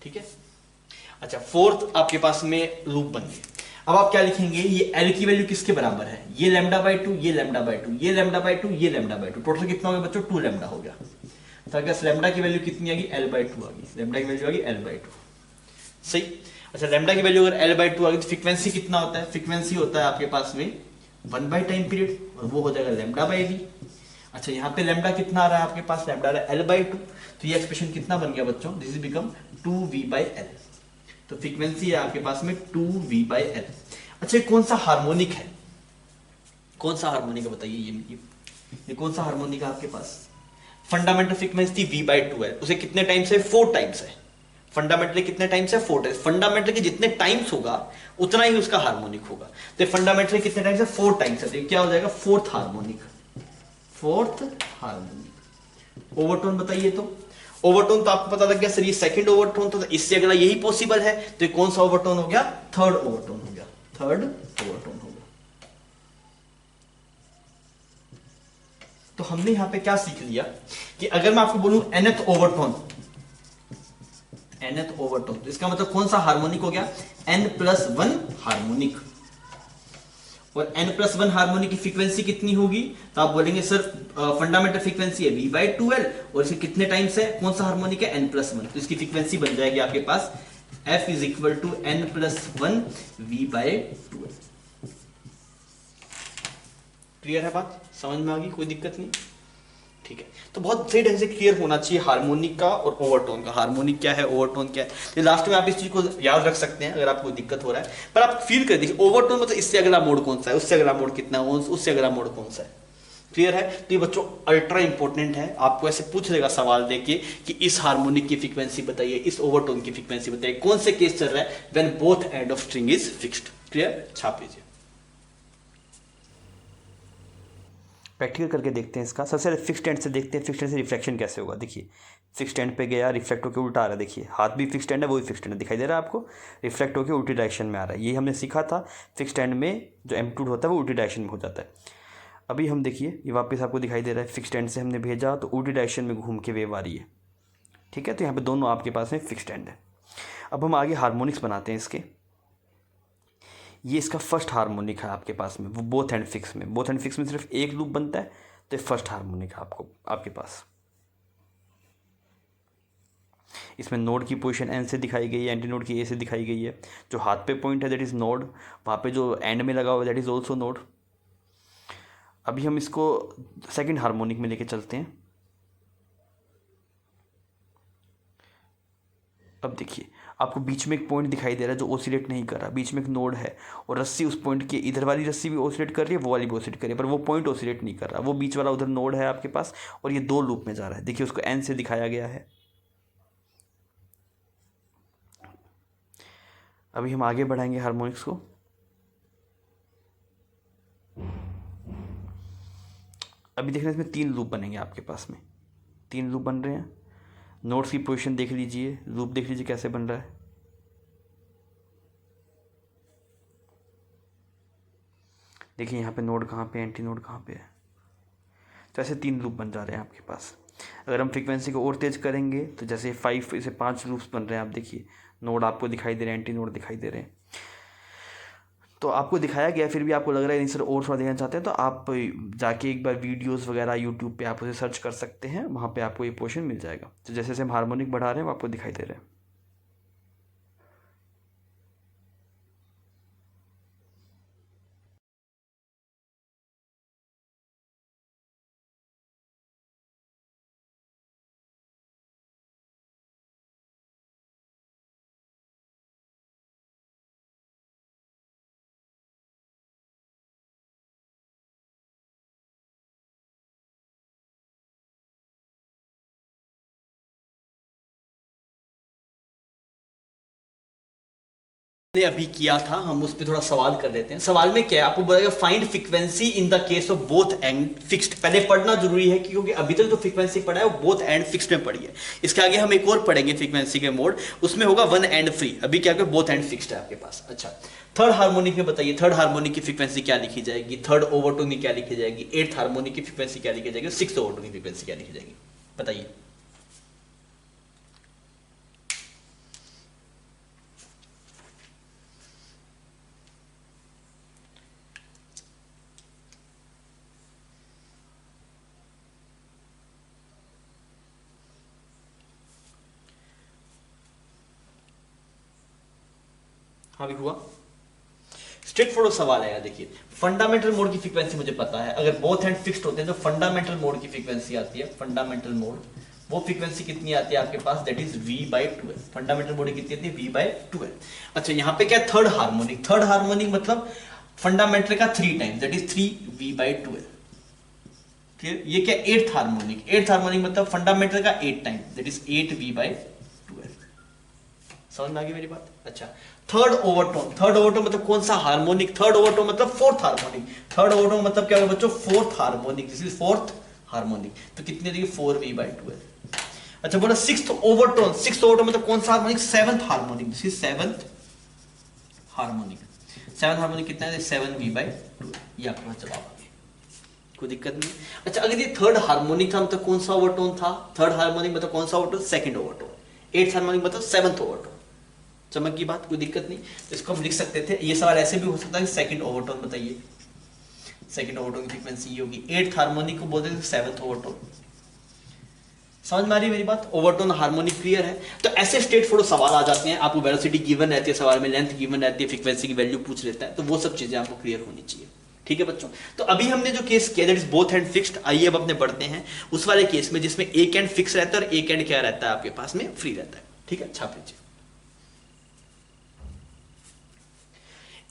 ठीक है। अच्छा फोर्थ आपके पास में लूप बन गए। अब आप क्या लिखेंगे, ये एल की वैल्यू किसके बराबर है, ये लैम्डा बाई टू, ये लैम्डा बाई टू, ये लैम्डा बाई टू, ये लैम्डा बाई टू, टोटल कितना हो गया बच्चों, 2 लैम्डा हो गया। तो अगर लैम्डा की वैल्यू कितनी आ गई, एल बाई टू आ गई, लैम्डा की वैल्यू आ गई एल बाई टू, सही। अच्छा लैम्डा की वैल्यू अगर एल बाई टू आ गई तो फ्रीक्वेंसी कितना होता है, फ्रीक्वेंसी होता है आपके पास में 1 बाई टाइम पीरियड, और वो हो जाएगा लैम्डा बाई वी। अच्छा यहाँ पे लैम्डा कितना आ रहा है आपके पास, लैम्डा आ रहा है एल बाई टू, तो ये एक्सप्रेशन कितना बन गया बच्चों, this is become 2v by L. तो फ्रीक्वेंसी है आपके पास में 2v बाई एल। अच्छा ये कौन सा हार्मोनिक है, कौन सा हार्मोनिक है बताइए, ये कौन सा हार्मोनिक है आपके पास। Fundamental frequency v by two है, उसे कितने टाइम्स है, 4 टाइम्स है। फंडामेंटली कितने टाइम्स है, 4 टाइम्स। फंडामेंटल के जितने टाइम्स होगा उतना ही उसका हार्मोनिक होगा। तो फंडामेंटली कितने टाइम्स है, 4 टाइम्स है, तो क्या हो जाएगा fourth harmonic, fourth harmonic. Overtone बताइए तो, ओवरटोन तो आपको पता लग गया सर ये सेकंड ओवरटोन, तो इससे अगला यही पॉसिबल है, तो ये कौन सा ओवरटोन हो गया, थर्ड ओवरटोन हो गया, थर्ड ओवरटोन हो गया। तो हमने यहां पे क्या सीख लिया कि अगर मैं आपको बोलूं nth ओवरटोन, nth ओवरटोन, तो इसका मतलब कौन सा हार्मोनिक हो गया, n+1 हार्मोनिक। और n+1 हार्मोनिक की फ्रीक्वेंसी कितनी होगी, तो आप बोलेंगे सर फंडामेंटल फ्रीक्वेंसी है v बाई टू एल, और इसे कितने टाइम्स है, कौन सा हार्मोनिक है, n+1, तो इसकी फ्रीक्वेंसी बन जाएगी आपके पास f is equal to n+1 v by two L. Clear है बात, समझ में आ गई, कोई दिक्कत नहीं, ठीक है। तो बहुत सही ढंग से क्लियर होना चाहिए हार्मोनिक का और ओवरटोन का, हार्मोनिक क्या है, ओवरटोन क्या है। ये लास्ट में आप इस चीज को याद रख सकते हैं अगर आपको दिक्कत हो रहा है, पर आप फील कर देखिए ओवरटोन मतलब इससे अगला मोड कौन सा है, उससे अगला मोड कितना है, उससे अगला मोड कौन सा है। क्लियर है, तो ये बच्चों अल्ट्रा इंपॉर्टेंट है, आपको ऐसे पूछ लेगा सवाल देके कि इस हार्मोनिक की फ्रीक्वेंसी बताइए, इस ओवरटोन की फ्रीक्वेंसी बताइए, कौन से केस चल रहा है, when both end of string is fixed. Clear, छाप लीजिए। प्रैक्टिकल करके देखते हैं इसका। सबसे पहले फिक्स्ड एंड से देखते हैं, फिक्स्ड एंड से रिफ्लेक्शन कैसे होगा। देखिए फिक्स्ड एंड पे गया, रिफ्लेक्ट होकर उल्टा आ रहा है, देखिए हाथ भी फिक्स्ड एंड है, वो भी फिक्स्ड एंड है, दिखाई दे रहा है आपको, रिफ्लेक्ट होकर उल्टी डायरेक्शन में आ रहा है। ये हमने सीखा था, फिक्स्ड एंड में जो एम्पलीट्यूड होता है वो उल्टी डायरेक्शन में हो जाता है। अभी हम देखिए ये वापस आपको दिखाई दे रहा है, फिक्स्ड एंड से हमने भेजा तो उल्टी डायरेक्शन में घूम के वेव आ रही है, ठीक है। तो यहाँ पे दोनों आपके पास में फिक्स्ड एंड है। अब हम आगे हार्मोनिक्स बनाते हैं इसके। ये इसका फर्स्ट हार्मोनिक है आपके पास में, वो बोथ एंड फिक्स में, बोथ एंड फिक्स में सिर्फ एक लूप बनता है, तो फर्स्ट हार्मोनिक है आपको आपके पास। इसमें नोड की पोजीशन एन से दिखाई गई है, एंटी नोड की ए से दिखाई गई है। जो हाथ पे पॉइंट है दैट इज़ नोड, वहाँ पे जो एंड में लगा हुआ है दैट इज़ ऑल्सो नोड। अभी हम इसको सेकंड हार्मोनिक में लेके चलते हैं। अब देखिए आपको बीच में एक पॉइंट दिखाई दे रहा है जो ओसिलेट नहीं कर रहा, बीच में एक नोड है और रस्सी उस पॉइंट के, इधर वाली रस्सी भी ओसिलेट कर रही है, वो वाली भी ओसिलेट कर रही है, पर वो पॉइंट ओसिलेट नहीं कर रहा, वो बीच वाला उधर नोड है आपके पास, और ये दो लूप में जा रहा है। देखिए उसको एन से दिखाया गया है। अभी हम आगे बढ़ाएंगे हार्मोनिक्स को। अभी देखना इसमें 3 लूप बनेंगे आपके पास में, 3 लूप बन रहे हैं। नोड्स की पोजीशन देख लीजिए, लूप देख लीजिए कैसे बन रहा है। देखिए यहाँ पे नोड कहाँ पे, एंटी नोड कहाँ पे है, तो ऐसे 3 लूप बन जा रहे हैं आपके पास। अगर हम फ्रीक्वेंसी को और तेज करेंगे तो जैसे 5 से 5 लूप्स बन रहे हैं, आप देखिए नोड आपको दिखाई दे रहे हैं, एंटी नोड दिखाई दे रहे हैं। तो आपको दिखाया गया, फिर भी आपको लग रहा है नहीं सर और थोड़ा देखना चाहते हैं, तो आप जाके एक बार वीडियोस वगैरह यूट्यूब पे आप उसे सर्च कर सकते हैं, वहाँ पे आपको ये पोर्शन मिल जाएगा। तो जैसे जैसे हम हार्मोनिक बढ़ा रहे हैं वो आपको दिखाई दे रहे हैं। ने अभी किया था, हम उस पर थोड़ा सवाल कर लेते हैं। सवाल में क्या है, आपको बताएगा find frequency in the case of both and fixed. पहले पढ़ना जरूरी है क्योंकि अभी तक जो फ्रीक्वेंसी पढ़ा है वो बोथ एंड फिक्स्ड में पढ़ी है। इसके आगे हम एक और पढ़ेंगे फ्रीक्वेंसी के मोड, उसमें होगा वन एंड फ्री। अभी क्या बोथ एंड फिक्स्ड है आपके पास। अच्छा, थर्ड हार्मोनिक में बताइए, थर्ड हार्मोनिक की फ्रीक्वेंसी क्या लिखी जाएगी, थर्ड ओवरटोन की क्या लिखी जाएगी, एट्थ हार्मोनिक की फ्रीक्वेंसी क्या लिखी जाएगी, सिक्स्थ ओवरटोन की फ्रीक्वेंसी क्या लिखी जाएगी, बताइए। हाँ भी हुआ। स्ट्रेट फॉरवर्ड सवाल है यार। देखिए, फंडामेंटल मोड की फ्रीक्वेंसी मुझे पता है, अगर बोथ हैंड फिक्स्ड होते हैं तो फंडामेंटल मोड की फ्रीक्वेंसी आती है, फंडामेंटल मोड, वो फ्रीक्वेंसी कितनी आती है आपके पास, that is v/12। Fundamental mode कितनी आती है, v/12। अच्छा, यहाँ पे क्या थर्ड हार्मोनिक, थर्ड हार्मोनिक मतलब फंडामेंटल का 3 टाइम्स, दैट इज 3v/12। फिर ये क्या एट्थ हार्मोनिक, एट्थ हार्मोनिक मतलब फंडामेंटल का 8 टाइम्स, दैट इज 8v/12। समझ में आ गई मेरी बात। अच्छा, थर्ड ओवरटोन, थर्ड ओवरटोन मतलब कौन सा हार्मोनिक, थर्ड ओवरटोन मतलब फोर्थ हार्मोनिक। थर्ड ओवरटोन मतलब क्या होगा बच्चों, fourth harmonic, this is fourth harmonic, तो कितनी देगी 4v/12। अच्छा बोला सिक्स्थ ओवरटोन, सिक्स्थ ओवरटोन मतलब कौन सा harmonic, seventh harmonic, this is seventh harmonic. Seventh harmonic कितना है, 7v/12। ये आपका जवाब आ गया, कोई दिक्कत नहीं। अच्छा, अगर ये थर्ड हार्मोनिक था मतलब कौन सा ओवरटोन था, थर्ड हार्मोनिक मतलब कौन सा overtone, second overtone. Eighth harmonic मतलब सेवंथ ओवरटोन। चमक की बात, कोई दिक्कत नहीं। तो इसको हम लिख सकते थे, ये सवाल ऐसे भी हो सकता है, सेकंड ओवरटोन बताइए, सेकंड ओवरटोन की फ्रीक्वेंसी ये होगी। एट्थ हार्मोनिक को बोलते थे सेवंथ ओवरटोन। समझ में आ रही है मेरी बात, ओवरटोन हार्मोनिक क्लियर है। तो ऐसे स्ट्रेट फॉरवर्ड सवाल आ जाते हैं, आपको वेलोसिटी गिवन रहती है सवाल में, लेंथ गिवन रहती है, फ्रीक्वेंसी की वैल्यू पूछ लेता है, तो वो सब चीजें आपको क्लियर होनी चाहिए। ठीक है बच्चों, तो अभी हमने जो केस किया that is both hand fixed. आइए अब अपने बढ़ते हैं उस वाले केस में जिसमें एक एंड फिक्स रहता है और एक एंड क्या रहता है आपके पास में, फ्री रहता है। ठीक है, छाप लीजिए।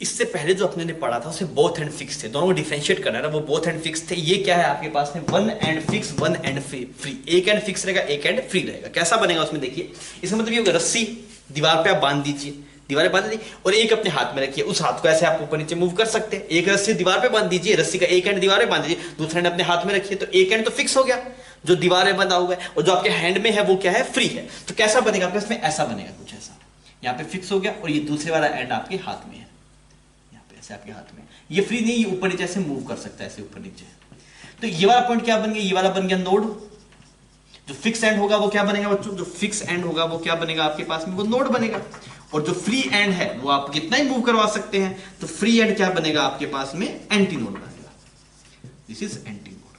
इससे पहले जो अपने ने पढ़ा था उसमें बोथ एंड फिक्स थे, दोनों को डिफरेंशिएट करना है, वो बोथ एंड फिक्स थे। ये क्या है आपके पास में, one and fix, one end free. एक एंड फिक्स रहेगा, एक एंड फ्री रहेगा। कैसा बनेगा उसमें देखिए, इसका मतलब ये होगा रस्सी दीवार पे आप बांध दीजिए, दीवार पे बांध दी और एक अपने हाथ में रखिए, उस हाथ को ऐसे आप ऊपर नीचे मूव कर सकते हैं। एक रस्सी दीवार पे बांध दीजिए, रस्सी का एक एंड दीवार पे बांध दीजिए, दूसरा एंड अपने हाथ में रखिए, तो एक एंड तो फिक्स हो गया जो दीवार में बंधा हुआ है, और जो आपके हैंड में है वो क्या है, फ्री है। तो कैसा बनेगा आपके इसमें, ऐसा बनेगा कुछ ऐसा, यहाँ पे फिक्स हो गया और ये दूसरे वाला एंड आपके हाथ में है, ऐसे आपके हाथ में। ये फ्री नहीं, ये ऊपर नीचे ऐसे मूव कर सकता है, ऐसे ऊपर नीचे। तो ये वाला पॉइंट क्या बन गया, ये वाला बन गया नोड। जो फिक्स एंड होगा वो क्या बनेगा बच्चों, जो फिक्स एंड होगा वो क्या बनेगा आपके पास में, वो नोड बनेगा। और जो फ्री एंड है वो आप कितना ही मूव करवा सकते हैं, तो फ्री एंड क्या बनेगा आपके पास में, एंटी नोड बनेगा, दिस इज एंटी नोड।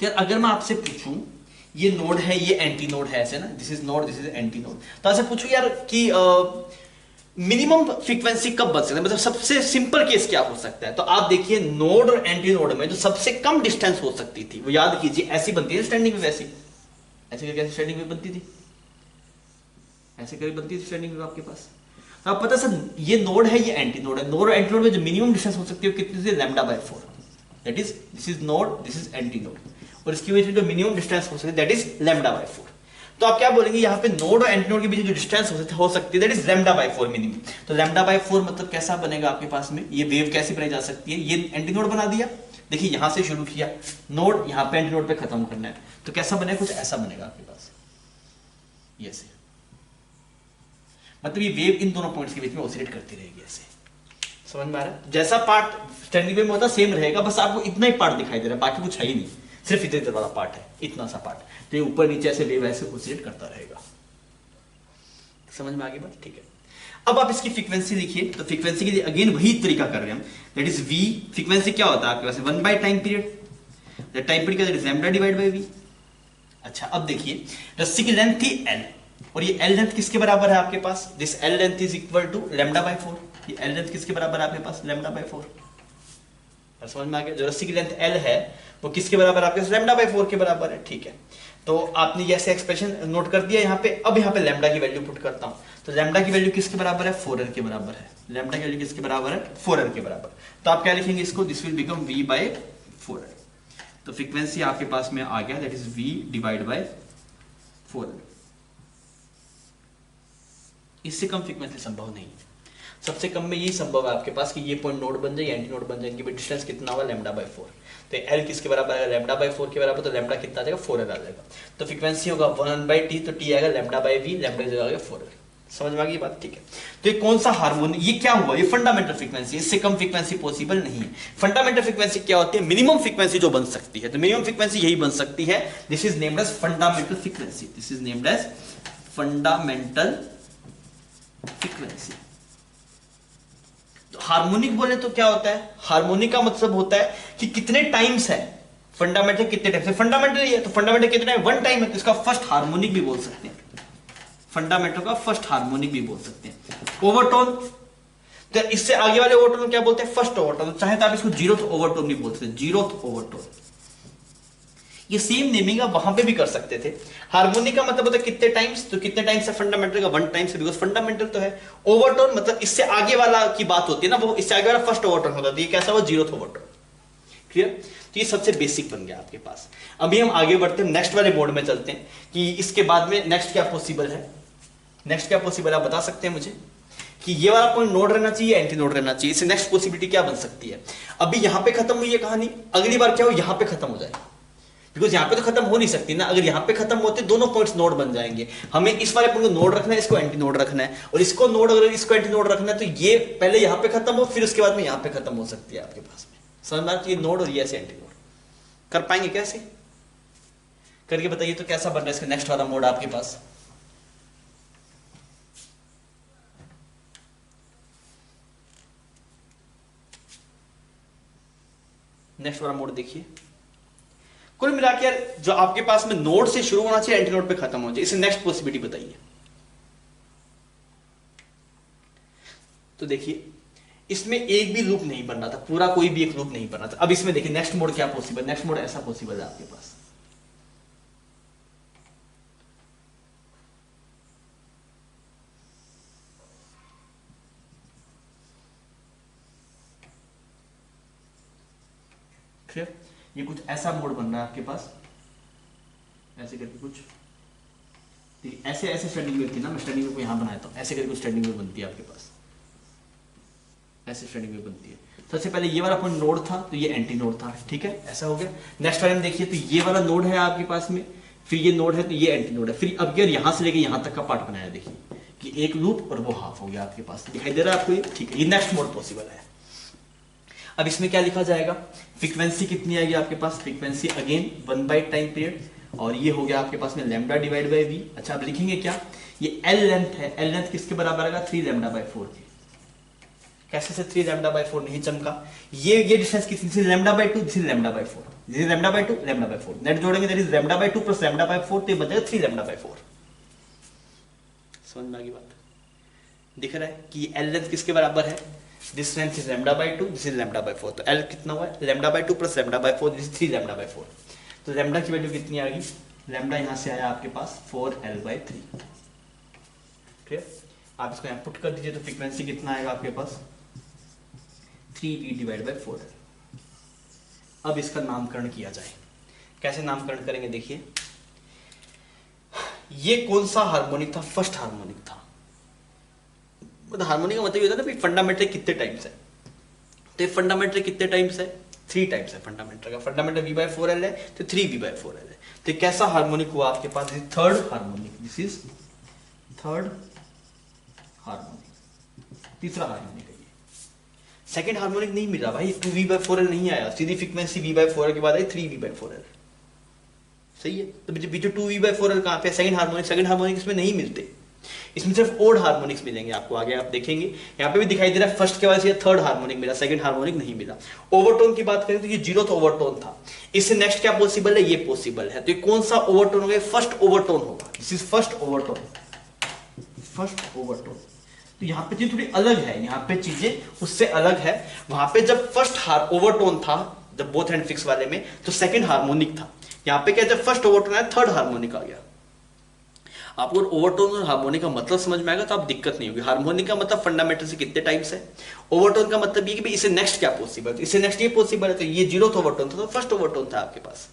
तो यार अगर मैं आपसे पूछूं ये नोड है, ये एंटी नोड है, ऐसे ना, this is node, this is anti node, तो आपसे पूछूं यार कि मिनिमम फ्रीक्वेंसी कब बन सकता है, मतलब सबसे सिंपल केस क्या हो सकता है। तो आप देखिए नोड और एंटी नोड में जो सबसे कम डिस्टेंस हो सकती थी वो याद कीजिए, ऐसी बनती है स्टैंडिंग वेव, ऐसी ऐसे करके ऐसी स्टैंडिंग वेव बनती थी, ऐसे करके बनती थी स्टैंडिंग वेव आपके पास। तो आप पता सर ये नोड है, ये एंटी नोड है, नोड और एंटी नोड में जो मिनिमम डिस्टेंस हो सकती है कितनी थी, λ/4। That is, this is node, this is antinode, और इसकी वजह से जो मिनिमम डिस्टेंस हो सकती है दैट इज λ/4। तो आप क्या बोलेंगे, यहाँ पे नोड और एंटी नोड के बीच जो डिस्टेंस हो सकती है दैट इज λ/4 मिनिमम। तो λ/4 मतलब कैसा बनेगा आपके पास में, ये वेव कैसी बनाई जा सकती है, ये एंटी नोड बना दिया, देखिए यहां से शुरू किया नोड, यहाँ पे एंटी नोड पे खत्म करना है, तो कैसा बनेगा, कुछ ऐसा बनेगा आपके पास, ये से। मतलब ये वेव इन दोनों पॉइंट्स के बीच में ऑसिलेट करती रहेगी ऐसे। समझ में आ रहा है, जैसा पार्ट स्टैंडिंग वेव में होता सेम रहेगा, बस आपको इतना ही पार्ट दिखाई दे रहा है, बाकी कुछ है ही नहीं, सिर्फ इधर वाला पार्ट है, इतना सा पार्ट, तो ये ऊपर नीचे ऐसे वेव ऐसे ऑसिलेट करता रहेगा। समझ में आ गई बात, ठीक है। अब आप इसकी फ्रीक्वेंसी लिखिए, तो फ्रीक्वेंसी के लिए अगेन वही तरीका कर रहे हैं हम, दैट इज v। फ्रीक्वेंसी क्या होता है आपके पास, 1 टाइम पीरियड, टाइम पीरियड का λ/v। अच्छा अब देखिए रस्सी की लेंथ थी l, और ये l लेंथ किसके बराबर है आपके पास, this l length is equal to λ/4। ये l लेंथ किसके बराबर है आपके पास, λ/4। समझ में आ गया, जो रस्सी की लेंथ l है वो किसके बराबर आपके पास, λ/4 के बराबर है। ठीक है, तो आपने ये ऐसे एक्सप्रेशन नोट कर दिया यहाँ पे। अब यहाँ पे लैम्डा की वैल्यू पुट करता हूँ, तो लैम्डा की वैल्यू किसके बराबर है, 4r के बराबर है। लैम्डा की वैल्यू किसके बराबर है, 4r के बराबर। तो आप क्या लिखेंगे इसको, दिस विल बिकम v/4r। तो फ्रीक्वेंसी आपके पास में आ गया, दैट इज v/4r। इससे कम फ्रीक्वेंसी संभव नहीं। सबसे कम में यही संभव है आपके पास कि ये पॉइंट नोड बन जाए, एंटी नोड बन जाए, इनकी डिस्टेंस कितना होगा λ/4। तो एल किसके बराबर आएगा, λ/4 के बराबर, तो लैम्डा कितना आ जाएगा 4L आ जाएगा। तो फ्रीक्वेंसी होगा 1/t, तो टी आएगा λ/v, लैम्डा आ जाएगा 4L। समझ में आ गई बात, ठीक है। तो ये कौन सा हार्मोनिक, ये क्या हुआ, ये फंडामेंटल फ्रीक्वेंसी, इससे कम फ्रीक्वेंसी पॉसिबल नहीं है। फंडामेंटल फ्रीक्वेंसी क्या होती है, मिनिमम फ्रीक्वेंसी जो बन सकती है, तो मिनिमम फ्रीक्वेंसी यही बन सकती है, this is named as fundamental frequency, this is named as fundamental frequency. तो हार्मोनिक बोले तो क्या होता है, हार्मोनिक का मतलब होता है कि कितने टाइम्स है, फंडामेंटल कितने टाइम्स है, फंडामेंटल है तो फंडामेंटल कितने टाइम, 1 टाइम है, तो इसका फर्स्ट हार्मोनिक भी बोल सकते हैं, फंडामेंटल का फर्स्ट हार्मोनिक भी बोल सकते हैं। ओवरटोन, तो इससे आगे वाले ओवरटोन क्या बोलते हैं, फर्स्ट ओवरटोन, चाहे तो आप इसको जीरोथ ओवरटोन भी बोल सकते हैं, जीरोथ ओवरटोन। ये सेम नेमिंग आप वहां पे भी कर सकते थे। हार्मोनिक का मतलब होता है कितने टाइम्स, तो कितने टाइम्स है फंडामेंटल का 1 टाइम से, बिकॉज फंडामेंटल तो है। ओवरटोन मतलब इससे आगे वाला की बात होती है ना, वो इससे आगे वाला फर्स्ट ओवरटोन होता है, तो ये कैसा हुआ, जीरोथ ओवरटोन। क्लियर, तो ये सबसे बेसिक बन गया आपके पास। अभी हम आगे बढ़ते हैं, नेक्स्ट वाले मोड में चलते हैं कि इसके बाद में नेक्स्ट क्या पॉसिबल है, नेक्स्ट क्या पॉसिबल है आप बता सकते हैं मुझे कि ये वाला पॉइंट नोड रहना चाहिए, एंटी नोड रहना चाहिए, इससे नेक्स्ट पॉसिबिलिटी क्या बन सकती है। अभी यहां पे खत्म हुई है कहानी, अगली बार क्या हो, यहां पे खत्म हो जाए, बिकॉज यहां पे तो खत्म हो नहीं सकती ना, अगर यहां पे खत्म होते दोनों पॉइंट्स नोड बन जाएंगे। हमें इस वाले पॉइंट को नोड रखना है, इसको एंटी नोड रखना है, और इसको नोड, अगर इसको एंटी नोड रखना है तो ये पहले यहां पे खत्म हो, फिर उसके बाद में यहां पे खत्म हो सकती है आपके पास में। समझना चाहिए नोड और ये ऐसे एंटी नोड कर पाएंगे, कैसे करके बताइए, तो कैसा बन रहा है इसका नेक्स्ट वाला मोड आपके पास। नेक्स्ट वाला मोड देखिए, कुल मिला के यार जो आपके पास में नोड से शुरू होना चाहिए, एंटी नोड पे खत्म हो जाए, इसे नेक्स्ट पॉसिबिलिटी बताइए। तो देखिए इसमें एक भी लूप नहीं बन रहा था, पूरा कोई भी एक लूप नहीं बन रहा था। अब इसमें देखिए नेक्स्ट मोड क्या पॉसिबल, नेक्स्ट मोड ऐसा पॉसिबल है आपके पास, क्लियर, ये कुछ ऐसा मोड बन रहा है आपके पास, ऐसे करके कुछ, ऐसे ऐसे स्टैंडिंग वेव थी ना, मैं स्टैंडिंग वेव को यहां बनाया था, ऐसे करके कुछ स्टैंडिंग वेव बनती है आपके पास, ऐसे स्टैंडिंग वेव बनती है। सबसे पहले ये वाला पॉइंट नोड था, तो ये एंटी नोड था, ठीक है, ऐसा हो गया। नेक्स्ट वाले में देखिए, तो ये वाला नोड है आपके पास में, फिर ये नोड है, तो ये एंटी नोड है, फिर अब यहां से लेके यहां तक का पार्ट बनाया, देखिए कि एक लूप और वो हाफ हो गया आपके पास, दिखाई दे रहा है आपको ये, ठीक है, ये नेक्स्ट मोड पॉसिबल है। अब इसमें क्या लिखा जाएगा, फ्रीक्वेंसी कितनी आएगी आपके पास, frequency again 1 by time period, और ये हो गया आपके पास में लैम्डा डिवाइड बाई वी। अच्छा अब लिखेंगे क्या, ये एल लेंथ है, एल लेंथ किसके बराबर आएगा, 3 λ/4 के। कैसे से 3 λ/4 नहीं चमका, ये डिस्टेंस कितनी थी, λ/2, this is λ/4, this is λ/2, λ/4, net जोड़ेंगे दैट इज λ/2 प्लस λ/4, तो ये बचेगा 3 λ/4। समझ में आ गई बात, दिख रहा है कि एल लेंथ किसके बराबर है, this length is λ/2, this is λ/4, तो एल कितना हुआ है, λ/2 प्लस λ/4, दिस इज 3 λ/4। तो लैम्डा की वैल्यू कितनी आ गई, लैम्डा यहां से आया आपके पास 4L/3, ठीक, आप इसको यहां पुट कर दीजिए, तो फ्रीक्वेंसी कितना आएगा आपके पास 3V डिवाइड बाई 4L। अब इसका नामकरण किया जाए, कैसे नामकरण करेंगे, देखिए ये कौन सा हार्मोनिक था, फर्स्ट हार्मोनिक था, मतलब हार्मोनिक का मतलब ये होता है ना फंडामेंटल कितने टाइम्स है, तो फंडामेंटल कितने टाइम्स है, 3 टाइम्स है फंडामेंटल का, फंडामेंटल V/4L है, तो 3V/4L है। तो कैसा हार्मोनिक हुआ आपके पास, third harmonic, this is third harmonic, तीसरा हार्मोनिक है ये। सेकंड हार्मोनिक नहीं मिला भाई, 2V/4L नहीं आया, सीधी फ्रीक्वेंसी V/4L के बाद आई 3V/4L, सही है। तो बीच 2V/4L कहां पे, सेकंड हार्मोनिक इसमें नहीं मिलते, इसमें सिर्फ ओड हार्मोनिक्स मिलेंगे आपको, आगे आप देखेंगे यहाँ पे भी दिखाई दे रहा है, फर्स्ट के बाद ये थर्ड हार्मोनिक मिला, सेकंड हार्मोनिक नहीं मिला। ओवरटोन की बात करें तो ये जीरोथ ओवरटोन था, इससे नेक्स्ट क्या पॉसिबल है, ये पॉसिबल है। तो ये कौन सा ओवरटोन होगा, फर्स्ट ओवरटोन होगा, this is first overtone, first overtone. तो यहाँ पे चीज थोड़ी अलग है, यहाँ पे चीजें उससे अलग है, वहां पे जब फर्स्ट ओवरटोन था, जब बोथ हैंड फिक्स वाले में, तो सेकंड हार्मोनिक था। यहाँ पे क्या, जब फर्स्ट ओवरटोन आया थर्ड हार्मोनिक आ गया। आपको ओवरटोन और हार्मोनिक का मतलब समझ में आएगा तो आप दिक्कत नहीं होगी। हार्मोनिक का मतलब फंडामेंटल से कितने टाइम्स है, ओवरटोन का मतलब ये कि भाई इसे नेक्स्ट क्या पॉसिबल है, इसे नेक्स्ट ये पॉसिबल है, तो ये जीरोथ ओवरटोन था, तो फर्स्ट ओवरटोन था आपके पास,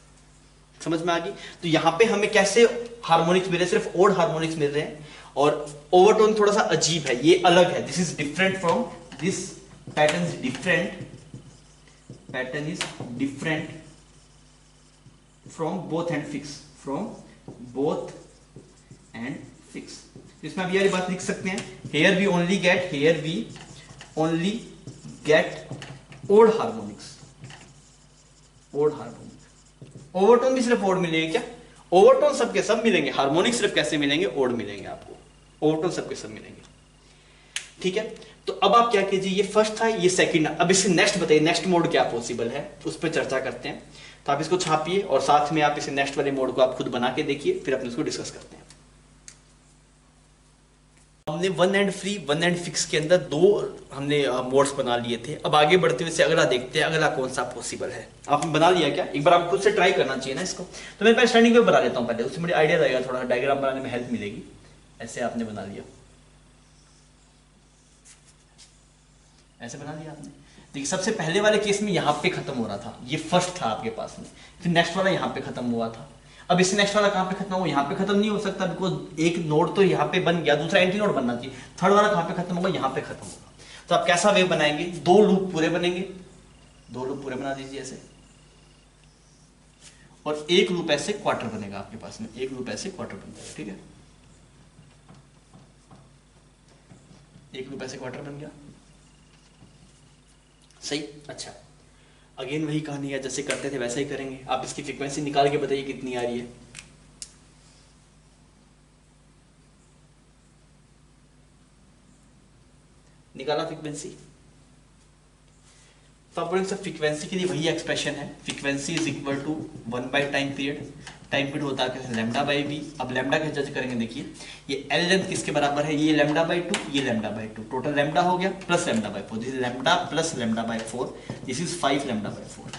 समझ में आ गई। तो यहाँ पे हमें कैसे हार्मोनिक्स मिल रहे हैं, सिर्फ ओड हार्मोनिक्स मिल रहे हैं, और ओवरटोन थोड़ा सा अजीब है, ये अलग है, this is different from this pattern is different from both and fix. इसमें आप ये बात लिख सकते हैं, here we only get odd harmonics। Overtone भी सिर्फ ओड मिलेंगे क्या? ओवरटोन सबके सब मिलेंगे, हार्मोनिक सिर्फ कैसे मिलेंगे? ओड मिलेंगे आपको, ओवरटोन सबके सब मिलेंगे। ठीक है, तो अब आप क्या कीजिए, ये फर्स्ट था, ये सेकंड, अब इससे नेक्स्ट बताइए, नेक्स्ट मोड क्या पॉसिबल है, तो उस पर चर्चा करते हैं। तो आप इसको छापिए और साथ में आप इसे नेक्स्ट वाले मोड को आप खुद बना के देखिए, फिर अपन इसको डिस्कस करते हैं। हमने one end free, one and fix के अंदर दो हमने मोड्स बना लिए थे। अब आगे बढ़ते हुए से अगला देखते हैं, अगला कौन सा पॉसिबल है। आपने बना लिया क्या? एक बार आप खुद से ट्राई करना चाहिए ना इसको। तो मैं पहले स्टैंडिंग पे बना लेता हूँ पहले, उससे मुझे आइडिया लगेगा, थोड़ा डायग्राम बनाने में हेल्प मिलेगी। ऐसे आपने बना लिया, ऐसे बना लिया आपने। देखिए सबसे पहले वाले केस में यहाँ पे खत्म हो रहा था, ये फर्स्ट था आपके पास में, फिर नेक्स्ट वाला यहाँ पे खत्म हुआ था। अब इससे नेक्स्ट वाला कहाँ पे खत्म हुआ? यहाँ पे खत्म नहीं हो सकता, बिकॉज एक नोड तो यहाँ पे बन गया, दूसरा एंटी नोड बनना चाहिए। थर्ड वाला कहाँ पे खत्म होगा? यहाँ पे खत्म होगा। तो आप कैसा वेव बनाएंगे? दो लूप पूरे बनेंगे, दो लूप पूरे बना दीजिए ऐसे, और एक लूप ऐसे क्वार्टर बनेगा आपके पास में, एक लूप ऐसे क्वार्टर बन जाएगा। ठीक है, एक लूप ऐसे क्वार्टर बन गया, सही। अच्छा, अगेन वही कहानी है, जैसे करते थे वैसे ही करेंगे। आप इसकी फ्रीक्वेंसी निकाल के बताइए कितनी आ रही है। निकाला फ्रीक्वेंसी? तो आप बोलेंगे सर फ्रीक्वेंसी के लिए वही एक्सप्रेशन है, frequency is equal to 1 by time period. Time period होता है लैम्डा बाई वी। अब लैम्डा कैसे जज करेंगे? देखिए ये एल लेंथ किसके बराबर है? ये लैम्डा बाई 2, ये लैम्डा बाई 2, टोटल लैम्डा हो गया plus lambda by 4, this is lambda plus lambda by 4, this is 5 lambda by 4।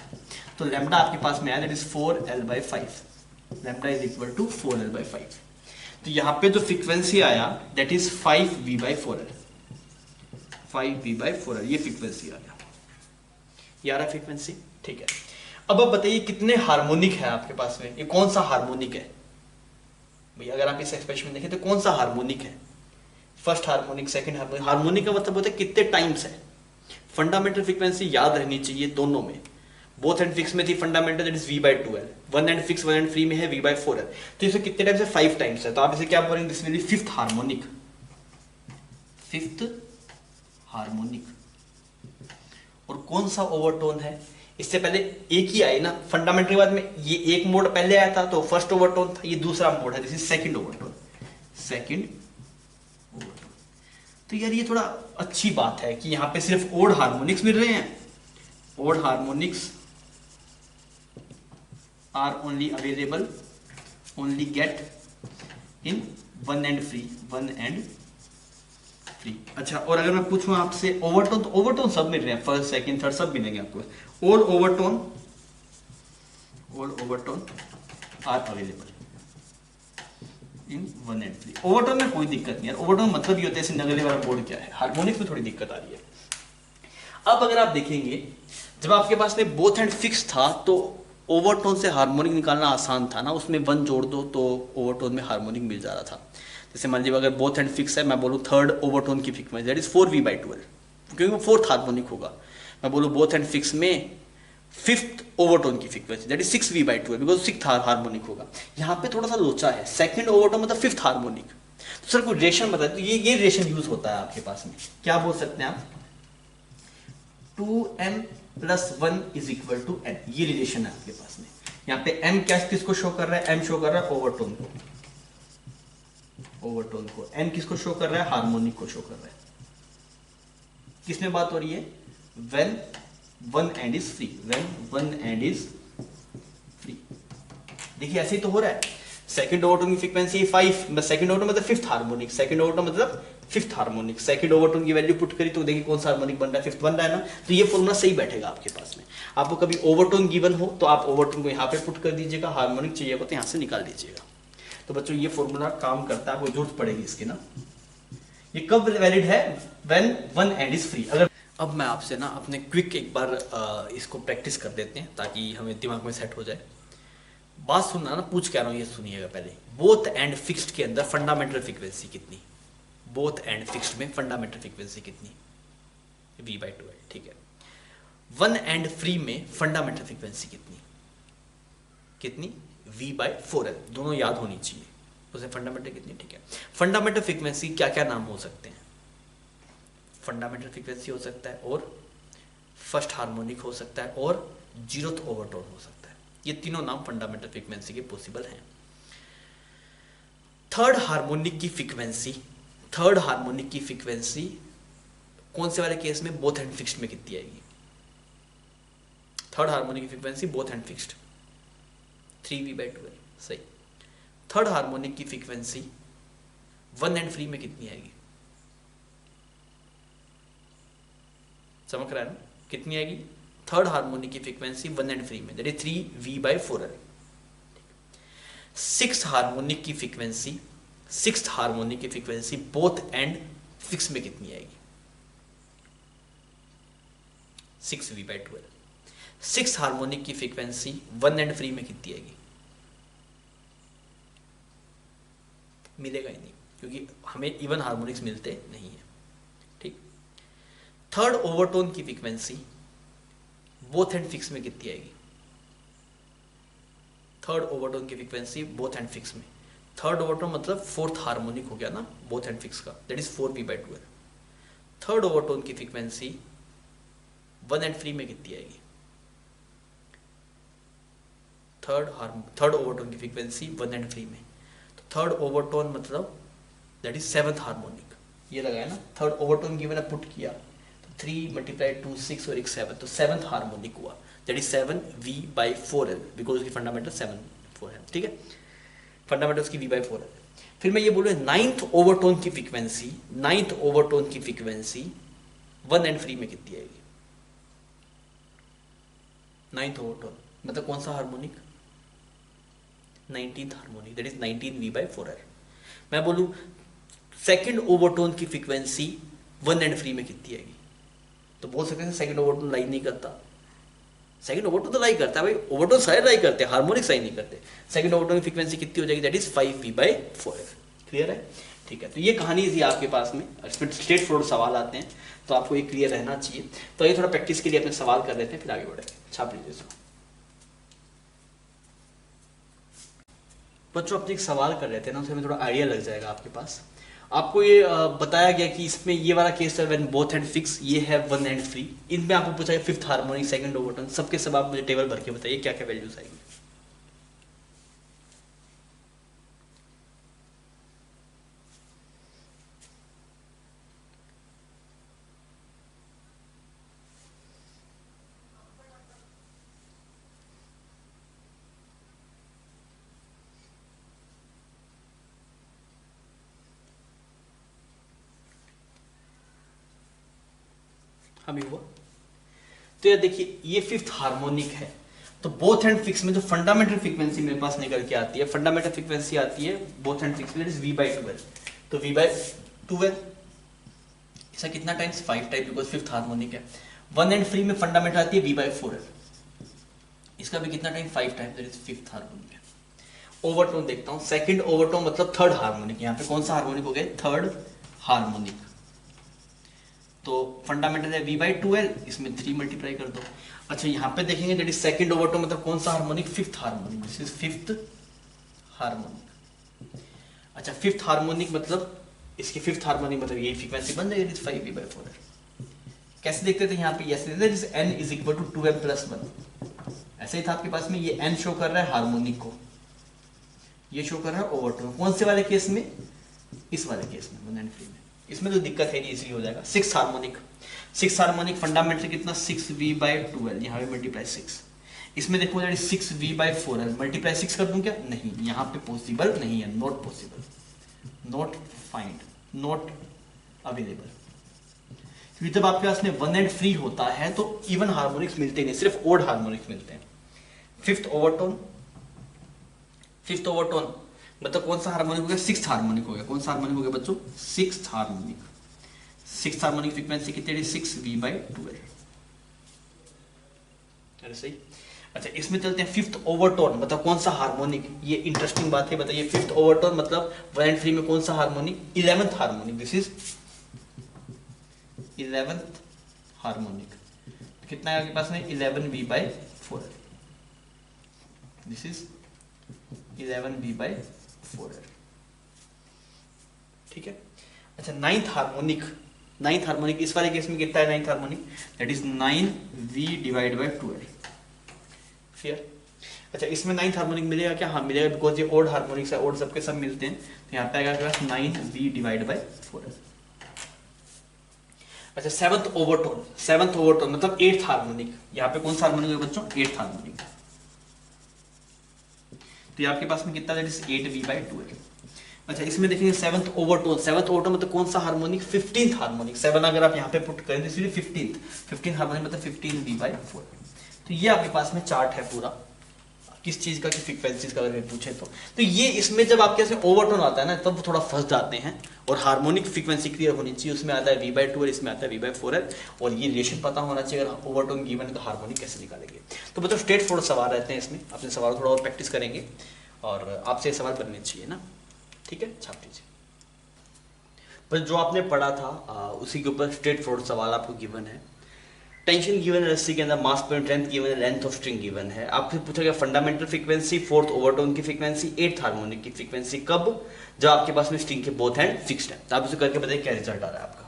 तो लैम्डा आपके पास में आया, that is 4l by 5, lambda is equal to 4l by 5। तो यहाँ पे जो फ्रीक्वेंसी आया that is 5v by 4l, 5v by 4l, ये फ्रीक्वेंसी आ गया, ये आ रहा फ्रीक्वेंसी। ठीक है, अब आप बताइए कितने हार्मोनिक है आपके पास में? ये कौन सा हार्मोनिक है भैया? अगर आप इस एक्सप्रेशन में देखें तो कौन सा हार्मोनिक है? First harmonic, second harmonic. Harmonic का मतलब होता है कितने टाइम्स है। फंडामेंटल फ्रीक्वेंसी याद रहनी चाहिए दोनों में, बोथ एंड फिक्स में थी fundamental, that is v by 2l, one and fix one end free में है v बाई 4l। तो इसे कितने टाइम्स है? 5 टाइम्स है। तो आप इसे क्या बोलेंगे? This will be fifth harmonic, fifth harmonic. और कौन सा ओवरटोन है? इससे पहले एक ही आई ना, फंडामेंटल के बाद में ये एक मोड पहले आया था तो फर्स्ट ओवरटोन था, ये दूसरा मोड है, this is second overtone, second overtone. तो यार ये थोड़ा अच्छी बात है कि यहाँ पे सिर्फ ओड हार्मोनिक्स मिल रहे हैं, odd harmonics are only available, only get in one end free, one end free. अच्छा, और अगर मैं पूछूं आपसे ओवरटोन, तो ओवरटोन सब मिल रहे हैं, फर्स्ट सेकंड थर्ड सब मिलेंगे आपको। All overtone are available in one end free. Overtone में कोई दिक्कत नहीं है, ओवरटोन मतलब ये होता है इसे नगले वाला बोर्ड क्या है। हार्मोनिक्स में थोड़ी दिक्कत आ रही है। अब अगर आप देखेंगे जब आपके पास में बोथ एंड फिक्स था तो ओवरटोन से हार्मोनिक निकालना आसान था ना, उसमें वन जोड़ दो तो ओवरटोन में हार्मोनिक मिल जा रहा था। जैसे मान लीजिए अगर बोथ एंड फिक्स है, मैं बोलूँ थर्ड ओवरटोन की frequency that is 4v by 12, क्योंकि वो फोर्थ हार्मोनिक होगा। मैं बोलूँ बोथ एंड फिक्स में फिफ्थ ओवरटोन की frequency that is 6v by 12, because sixth harmonic होगा। यहाँ पे थोड़ा सा लोचा है, सेकंड ओवरटोन मतलब फिफ्थ हार्मोनिक। तो सर कोई रिलेशन बताए, तो ये रिलेशन यूज होता है आपके पास में, क्या बोल सकते हैं आप? 2m plus 1 is equal to n, ये रिलेशन है आपके पास में। यहाँ पे m क्या किसको शो कर रहा है? m शो कर रहा है ओवरटोन को, ओवरटोन को। n किसको शो कर रहा है? हार्मोनिक को शो कर रहा है। किसमें बात हो रही है? when one end is free, when one end is free। देखिए ऐसे ही तो हो रहा है। सेकंड ओवरटोन की फ्रीक्वेंसी 5, सेकंड ओवरटोन मतलब फिफ्थ हार्मोनिक, सेकंड ओवरटोन मतलब फिफ्थ हार्मोनिक। सेकंड ओवरटोन की वैल्यू पुट करी तो देखिए कौन सा हार्मोनिक बन रहा है? फिफ्थ बन रहा है ना। तो ये फॉर्मूला सही बैठेगा आपके पास में। आपको कभी ओवरटोन गिवन हो तो आप ओवरटोन को यहाँ पे पुट कर दीजिएगा, हार्मोनिक चाहिए हो तो यहाँ से निकाल दीजिएगा। तो बच्चों ये फॉर्मूला काम करता है, आपको जरूरत पड़ेगी इसकी ना। ये कब वैलिड है? When one end is free. अगर अब मैं आपसे ना अपने क्विक एक बार इसको प्रैक्टिस कर देते हैं ताकि हमें दिमाग में सेट हो जाए। बात सुनना ना, पूछ क्या रहा हूँ ये सुनिएगा पहले। बोथ एंड फिक्स्ड के अंदर फंडामेंटल फ्रीक्वेंसी कितनी, बोथ एंड फिक्स्ड में फंडामेंटल फ्रीक्वेंसी कितनी, v/2l, ठीक है। वन एंड फ्री में फंडामेंटल फ्रीक्वेंसी कितनी, कितनी, v/4l, दोनों याद होनी चाहिए। उसे फंडामेंटल कितनी, ठीक है। फंडामेंटल फ्रीक्वेंसी क्या क्या नाम हो सकते हैं, फंडामेंटल फ्रीक्वेंसी हो सकता है, और फर्स्ट हार्मोनिक हो सकता है, और जीरोथ ओवरटोन हो सकता है। ये तीनों नाम फंडामेंटल फ्रीक्वेंसी के पॉसिबल हैं। थर्ड हार्मोनिक की फ्रीक्वेंसी, थर्ड हार्मोनिक की फ्रीक्वेंसी कौन से वाले केस में, बोथ एंड फिक्स्ड में कितनी आएगी, थर्ड हार्मोनिक की frequency both and fixed 3v/2l, सही। थर्ड हार्मोनिक की फ्रीक्वेंसी वन एंड फ्री में कितनी आएगी, समझ रहा है ना, कितनी आएगी, थर्ड हार्मोनिक की फ्रीक्वेंसी वन एंड फ्री में, that is 3v/4l। Sixth harmonic की फ्रीक्वेंसी, सिक्स्थ हार्मोनिक की फ्रीक्वेंसी बोथ एंड फिक्स में कितनी आएगी, 6v/2l। सिक्स्थ हार्मोनिक की फ्रीक्वेंसी वन एंड फ्री में कितनी आएगी, मिलेगा ही नहीं, क्योंकि हमें इवन हार्मोनिक्स मिलते नहीं है, ठीक। थर्ड ओवरटोन की फ्रीक्वेंसी बोथ एंड फिक्स में कितनी आएगी, थर्ड ओवरटोन की फ्रीक्वेंसी बोथ एंड फिक्स में, थर्ड ओवरटोन मतलब फोर्थ हार्मोनिक हो गया ना बोथ एंड फिक्स का, that is 4v/2l। Third overtone की फ्रीक्वेंसी वन एंड फ्री में कितनी आएगी, थर्ड ओवरटोन की फ्रीक्वेंसी वन एंड फ्री में, तो थर्ड ओवरटोन मतलब दैट इज सेवंथ हार्मोनिक, ये लगाया ना, थर्ड ओवरटोन की मैंने पुट किया तो 3 × 2 6 और एक 7, तो सेवंथ हार्मोनिक हुआ, दैट इज 7v/4l, बिकॉज उसकी फंडामेंटल 7/4 है, ठीक है, फंडामेंटल उसकी v/4 है। फिर मैं ये बोलूँ नाइन्थ ओवरटोन की फ्रीक्वेंसी, नाइन्थ ओवरटोन की फ्रीक्वेंसी वन एंड फ्री में कितनी आएगी, नाइन्थ ओवरटोन मतलब कौन सा harmonic, 19th harmonic, that is 19v/4l। मैं बोलूं सेकंड ओवरटोन की फ्रीक्वेंसी वन एंड फ्री में कितनी आएगी, तो बोल सकते हैं सेकंड ओवरटोन लाई नहीं करता, सेकंड ओवरटोन तो लाई करता है भाई, ओवरटोन सारे लाई करते हैं, हार्मोनिक साइन नहीं करते। सेकंड ओवरटोन की फ्रीक्वेंसी कितनी हो जाएगी, दैट इज 5v/4l, क्लियर है, ठीक है। तो ये कहानी थी आपके पास में, इसमें स्ट्रेट फॉरवर्ड सवाल आते हैं, तो आपको ये क्लियर रहना चाहिए। तो ये थोड़ा प्रैक्टिस के लिए अपने सवाल कर लेते हैं, फिर आगे बढ़ेंगे। छाप लीजिए इसको बच्चों, अपने एक सवाल कर रहे थे ना, उससे हमें थोड़ा आइडिया लग जाएगा आपके पास। आपको ये बताया गया कि इसमें ये वाला केस है व्हेन बोथ एंड फिक्स, ये है वन एंड फ्री। इनमें आपको पूछा है फिफ्थ हार्मोनिक, सेकंड ओवरटोन, सबके सब आप मुझे टेबल भर के बताइए क्या क्या वैल्यूज आएंगी। हमें हुआ तो यार देखिए, ये फिफ्थ हार्मोनिक है, तो बोथ एंड फिक्स में जो फंडामेंटल फ्रीक्वेंसी मेरे पास निकल के आती है, फंडामेंटल फ्रीक्वेंसी आती है बोथ एंड फिक्स में v/2l, तो v/2l इसका कितना times, 5 time, because fifth harmonic है। वन एंड फ्री में फंडामेंटल आती है v/4l, इसका भी कितना time, 5 time, that is fifth harmonic है। ओवरटोन देखता हूँ, सेकंड ओवरटोन मतलब थर्ड हार्मोनिक, यहाँ पे कौन सा हार्मोनिक हो गया, थर्ड हार्मोनिक, तो फंडामेंटल है v/2l, इसमें 3 मल्टीप्लाई कर दो। अच्छा यहाँ पे देखेंगे दैट इज सेकंड ओवरटोन मतलब कौन सा harmonic, fifth harmonic, this is fifth harmonic. अच्छा फिफ्थ हार्मोनिक मतलब इसकी फिफ्थ हार्मोनिक मतलब यही फ्रीक्वेंसी बन जाएगी, 5v/4l। कैसे देखते थे यहाँ पे, ऐसे देखते n = 2m+1, ऐसे ही था आपके पास में, ये n शो कर रहा है हार्मोनिक को, ये शो कर रहा है ओवरटोन, कौन से वाले केस में, इस वाले केस में, वन एंड फ्री में। इसमें तो दिक्कत है नहीं, इसलिए हो जाएगा। सिक्स हार्मोनिक फंडामेंटल कितना, 6v/2l, यहाँ पे मल्टीप्लाई 6, इसमें देखो 6v/4l, मल्टीप्लाई 6 कर दूं क्या, नहीं, यहाँ पे पॉसिबल नहीं है, not possible, not find, not available, क्योंकि जब आपके पास में वन एंड फ्री होता है तो इवन हार्मोनिक्स मिलते नहीं, सिर्फ ओड हार्मोनिक्स मिलते हैं। फिफ्थ ओवरटोन मतलब कौन सा हार्मोनिक हो गया, सिक्स्थ हार्मोनिक हो गया, कौन सा हार्मोनिक हो गया बच्चों, सिक्स्थ हार्मोनिक फ्रीक्वेंसी कितनी है, 6v/2l, अरे सही। अच्छा, इसमें चलते हैं फिफ्थ ओवरटोन, मतलब कौन सा हार्मोनिक, ये इंटरेस्टिंग बात है। बताइए फिफ्थ ओवरटोन मतलब 1 एंड 3 में कौन सा harmonic, 11th harmonic, this is 11th harmonic. कितना है आपके पास में 11V/4, दिस इज 11V/4, ठीक है। अच्छा, नाइन्थ हार्मोनिक इस वाले केस में कितना है ninth harmonic, that is 9V/12, फिर अच्छा इसमें नाइन्थ हार्मोनिक मिलेगा क्या, हाँ मिलेगा, बिकॉज ये ओड हार्मोनिक्स है, ओड सबके सब मिलते हैं, तो यहाँ पे आएगा आपके पास 9V/4। अच्छा, सेवंथ ओवरटोन मतलब 8th हार्मोनिक, यहाँ पे कौन सा हार्मोनिक है बच्चों, 8th हार्मोनिक, तो ये आपके पास में कितना, दैट इज 8V/12। अच्छा, इसमें देखेंगे सेवंथ ओवरटोन मतलब कौन सा हार्मोनिक, 15th हार्मोनिक, 7 अगर आप यहाँ पे पुट करें तो इसलिए 15th हार्मोनिक मतलब 15V/4। तो ये आपके पास में चार्ट है पूरा, किस चीज का, कि फ्रीक्वेंसीज का अगर पूछे तो ये इसमें जब आपके ऐसे ओवरटोन आता है ना तब थोड़ा फंस जाते हैं, और हार्मोनिक फ्रीक्वेंसी क्लियर होनी चाहिए, उसमें आता है V/2 और इसमें आता है V/4, और ये रिलेशन पता होना चाहिए, अगर ओवरटोन गिवन है तो हार्मोनिक कैसे निकालेंगे। तो बच्चों स्ट्रेट फॉरवर्ड सवाल रहते हैं इसमें, अपने सवाल थोड़ा और प्रैक्टिस करेंगे, और आपसे सवाल बनने चाहिए ना, ठीक है, छाप लीजिए। पर जो आपने पढ़ा था उसी के ऊपर स्ट्रेट फॉरवर्ड सवाल आपको गिवन है। टेंशन गिवन है रस्सी के अंदर, मास पर स्ट्रेंथ गिवन है, लेंथ ऑफ स्ट्रिंग गिवन है। आपसे पूछा गया फंडामेंटल फ्रीक्वेंसी, फोर्थ ओवरटोन की फ्रीक्वेंसी, 8th हार्मोनिक की फ्रीक्वेंसी कब, जब आपके पास में स्ट्रिंग के बोथ हैंड फिक्स्ड है। तो आप इसे करके बताइए क्या रिजल्ट आ रहा है आपका।